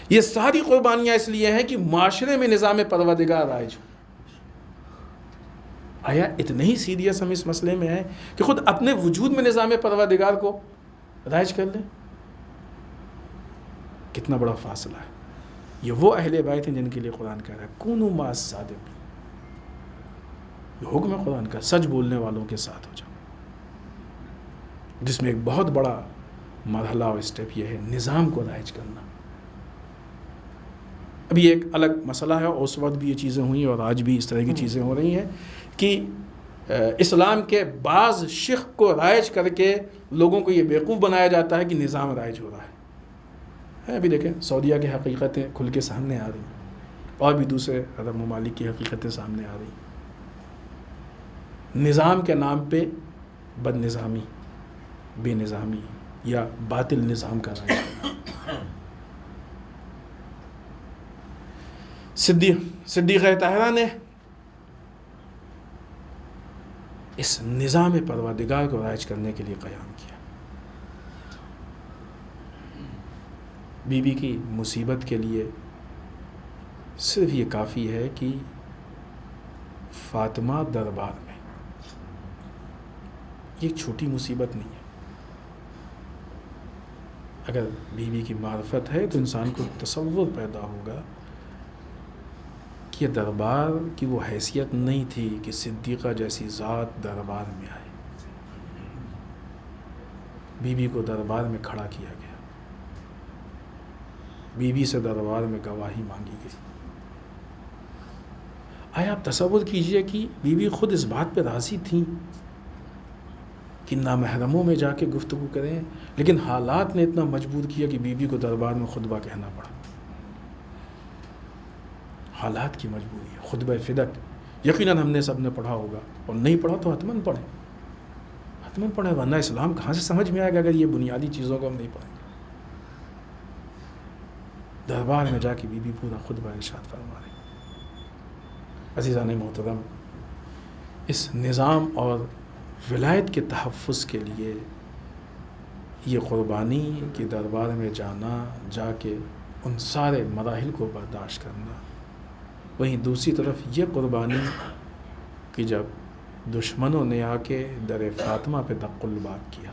یہ ساری قربانیاں اس لیے ہیں کہ معاشرے میں نظام پروردگار رائج ہو. آیا اتنے ہی سیریس ہم اس مسئلے میں ہیں کہ خود اپنے وجود میں نظام پروردگار کو رائج کر لیں؟ کتنا بڑا فاصلہ ہے. یہ وہ اہل بیت ہیں جن کے لیے قرآن کہہ رہا ہے کونوا مع الصادقین. یہ حکم ہے قرآن کا، سچ بولنے والوں کے ساتھ ہو جاؤ، جس میں ایک بہت بڑا مرحلہ اور اسٹیپ یہ ہے نظام کو رائج کرنا. ابھی ایک الگ مسئلہ ہے، اور اس وقت بھی یہ چیزیں ہوئیں اور آج بھی اس طرح کی چیزیں ہو رہی ہیں کہ اسلام کے بعض شق کو رائج کر کے لوگوں کو یہ بیوقوف بنایا جاتا ہے کہ نظام رائج ہو رہا ہے. ابھی دیکھیں سعودیہ کی حقیقتیں کھل کے سامنے آ رہی ہیں، اور بھی دوسرے عرب ممالک کی حقیقتیں سامنے آ رہی ہیں. نظام کے نام پہ بد نظامی، بے نظامی یا باطل نظام کا رائج کرنا. صدیقہ طاہرہ نے اس نظام پروردگار کو رائج کرنے کے لیے قیام کیا. بی بی کی مصیبت کے لیے صرف یہ کافی ہے کہ فاطمہ دربار میں، یہ ایک چھوٹی مصیبت نہیں ہے. اگر بی بی کی معرفت ہے تو انسان کو تصور پیدا ہوگا کہ یہ دربار کی وہ حیثیت نہیں تھی کہ صدیقہ جیسی ذات دربار میں آئے. بی بی کو دربار میں کھڑا کیا گیا، بی بی سے دربار میں گواہی مانگی گئی. آیا آپ تصور کیجئے کہ بی بی خود اس بات پہ راضی تھیں کہ نامحرموں میں جا کے گفتگو کریں، لیکن حالات نے اتنا مجبور کیا کہ بی بی کو دربار میں خطبہ کہنا پڑا. حالات کی مجبوری ہے. خطبہ فدق یقیناً ہم نے سب نے پڑھا ہوگا، اور نہیں پڑھا تو حتماً پڑھیں، ورنہ اسلام کہاں سے سمجھ میں آئے گا اگر یہ بنیادی چیزوں کو ہم نہیں پڑھیں گے. دربار میں جا کے بی بی پورا خطبہ ارشاد فرما رہے. عزیزان محترم، اس نظام اور ولایت کے تحفظ کے لیے یہ قربانی کہ دربار میں جانا، جا کے ان سارے مراحل کو برداشت کرنا. وہیں دوسری طرف یہ قربانی کہ جب دشمنوں نے آ کے در فاطمہ پہ تقلبات کیا،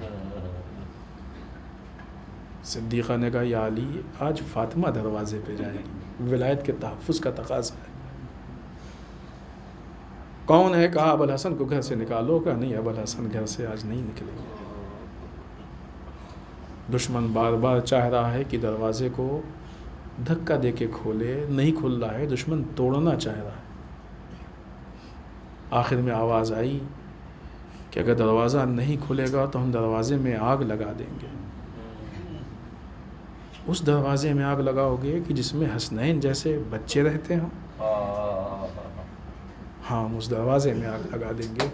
صدیقہ نے کہا یا علی آج فاطمہ دروازے پہ جائے گی، ولایت کے تحفظ کا تقاضا ہے. کون ہے؟ کہا ابوالحسن کو گھر سے نکالو. کہا نہیں، ابوالحسن گھر سے آج نہیں نکلیں گے. دشمن بار بار چاہ رہا ہے کہ دروازے کو دھکا دے کے کھولے، نہیں کھل رہا ہے، دشمن توڑنا چاہ رہا ہے. آخر میں آواز آئی کہ اگر دروازہ نہیں کھلے گا تو ہم دروازے میں آگ لگا دیں گے. اس دروازے میں آگ لگاؤ گے کہ جس میں حسنین جیسے بچے رہتے ہوں؟ ہاں، اس دروازے میں آگ لگا دیں گے.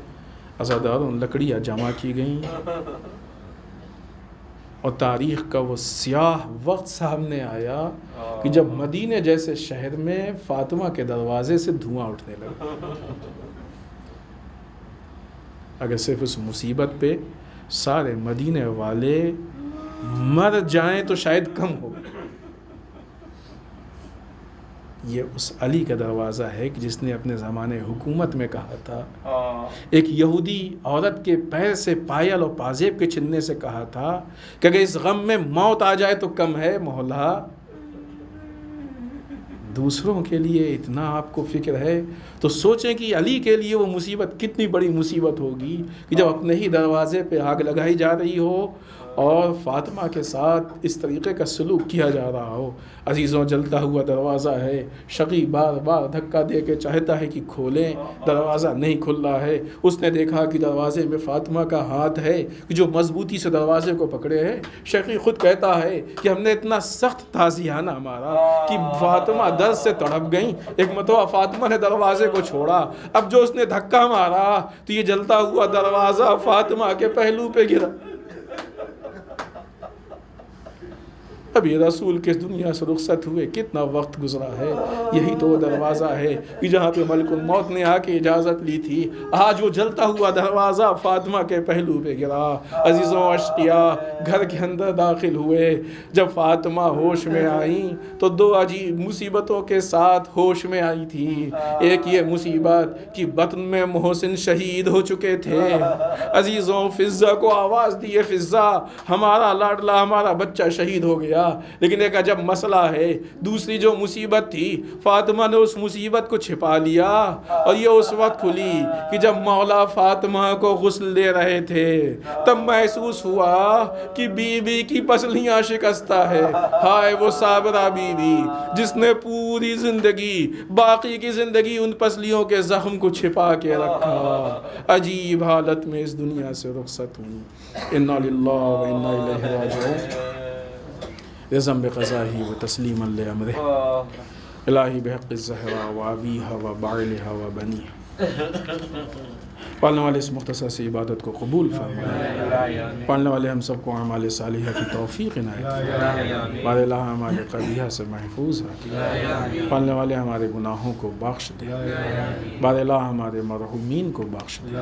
عزاداروں لکڑیاں جمع کی گئیں اور تاریخ کا وہ سیاہ وقت سامنے آیا کہ جب مدینے جیسے شہر میں فاطمہ کے دروازے سے دھواں اٹھنے لگا. اگر صرف اس مصیبت پہ سارے مدینے والے مر جائیں تو شاید کم ہو. یہ اس علی کا دروازہ ہے کہ جس نے اپنے زمانے حکومت میں کہا تھا، ایک یہودی عورت کے پیر سے پائل اور پازیب کے چھننے سے کہا تھا کہ اگر اس غم میں موت آ جائے تو کم ہے مولا، دوسروں کے لیے اتنا آپ کو فکر ہے تو سوچیں کہ علی کے لیے وہ مصیبت کتنی بڑی مصیبت ہوگی کہ جب اپنے ہی دروازے پہ آگ لگائی جا رہی ہو اور فاطمہ کے ساتھ اس طریقے کا سلوک کیا جا رہا ہو. عزیزوں جلتا ہوا دروازہ ہے، شقی بار بار دھکا دے کے چاہتا ہے کہ کھولیں، دروازہ نہیں کھل رہا ہے. اس نے دیکھا کہ دروازے میں فاطمہ کا ہاتھ ہے جو مضبوطی سے دروازے کو پکڑے ہے. شقی خود کہتا ہے کہ ہم نے اتنا سخت تازیانہ مارا کہ فاطمہ درد سے تڑپ گئیں. ایک مرتبہ فاطمہ نے دروازے کو چھوڑا، اب جو اس نے دھکا مارا تو یہ جلتا ہوا دروازہ فاطمہ کے پہلو پہ گرا. اب یہ رسول کے دنیا سے رخصت ہوئے کتنا وقت گزرا ہے. یہی تو وہ دروازہ ہے کہ جہاں پہ ملک الموت نے آ کے اجازت لی تھی. آج وہ جلتا ہوا دروازہ فاطمہ کے پہلو پہ گرا. عزیزوں اشقیاء گھر کے اندر داخل ہوئے. جب فاطمہ ہوش میں آئیں تو دو عجیب مصیبتوں کے ساتھ ہوش میں آئی تھی. ایک یہ مصیبت کہ بطن میں محسن شہید ہو چکے تھے. عزیزوں فضہ کو آواز دیے، فضہ ہمارا لاڈلا ہمارا بچہ شہید ہو گیا. لیکن ایک عجب مسئلہ ہے، دوسری جو مصیبت تھی فاطمہ نے اس مصیبت کو چھپا لیا. اور یہ اس وقت کھلی کہ جب مولا فاطمہ کو غسل دے رہے تھے تب محسوس ہوا کہ بی بی کی پسلیاں شکستہ ہے. ہائے وہ صابرہ بی بی جس نے پوری زندگی، باقی کی زندگی ان پسلیوں کے زخم کو چھپا کے رکھا. عجیب حالت میں اس دنیا سے رخصت ہوئی. انا للہ و انا الیہ راجعون. رضم بقضاہی و تسلیما لامرہ. الہی بحق الزہرا و ابیہا و بعلہا و بنیہا. پالنے والے اس مختصر سی عبادت کو قبول فرمائے. پالنے والے ہم سب کو اعمال صالحہ کی توفیق عنایت فرمائے. بار الہ ہمارے قبیحہ سے محفوظ رکھے. پالنے والے ہمارے گناہوں کو بخش دے. بار الہ ہمارے مرحومین کو بخش دے.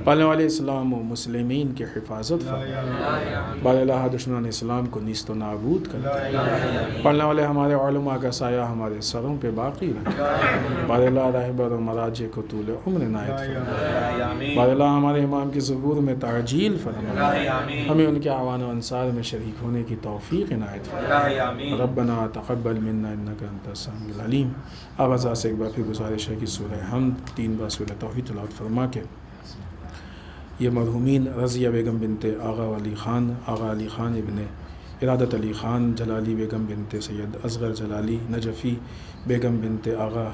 پالنے والے اسلام و مسلمین کی حفاظت فرمائے. بار الہ دشمنان اسلام کو نیست و نابود کر دے. پالنے والے ہمارے علماء کا سایہ ہمارے سروں پہ باقی رکھے. بار الہ رہبر و مراجع کو طول عمر عنایت فرمائے. بار الہ ہمارے امام کے ظہور میں تعجیل فرمائے. ہمیں ان کے اعوان و انصار میں شریک ہونے کی توفیق عنایت فرمائے. ربنا تقبل منا انک انت السمیع العلیم. اب ازاں سے ایک بار پھر گزارش ہے کہ سورہ حمد 3 بار سورہ توحید تلاوت فرما کے یہ مرحومین رضیہ بیگم بنت آغا علی خان، آغا علی خان ابن ارادت علی خان، جلالی بیگم بنت سید اصغر جلالی، نجفی بیگم بنت آغا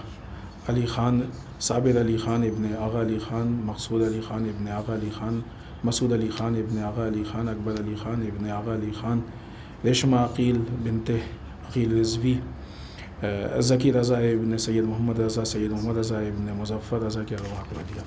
علی خان، صابر علی خان ابن آغا علی خان، مقصود علی خان ابن آغا علی خان، مسعود علی خان ابن آغا علی خان، اکبر علی خان ابن آغا علی خان، ریشمہ عقیل بنت عقیل رضوی، ذکی رضا ابن سید محمد رضا، سید محمد رضا ابن مظفر رضا کے ارواح کو ہدیہ.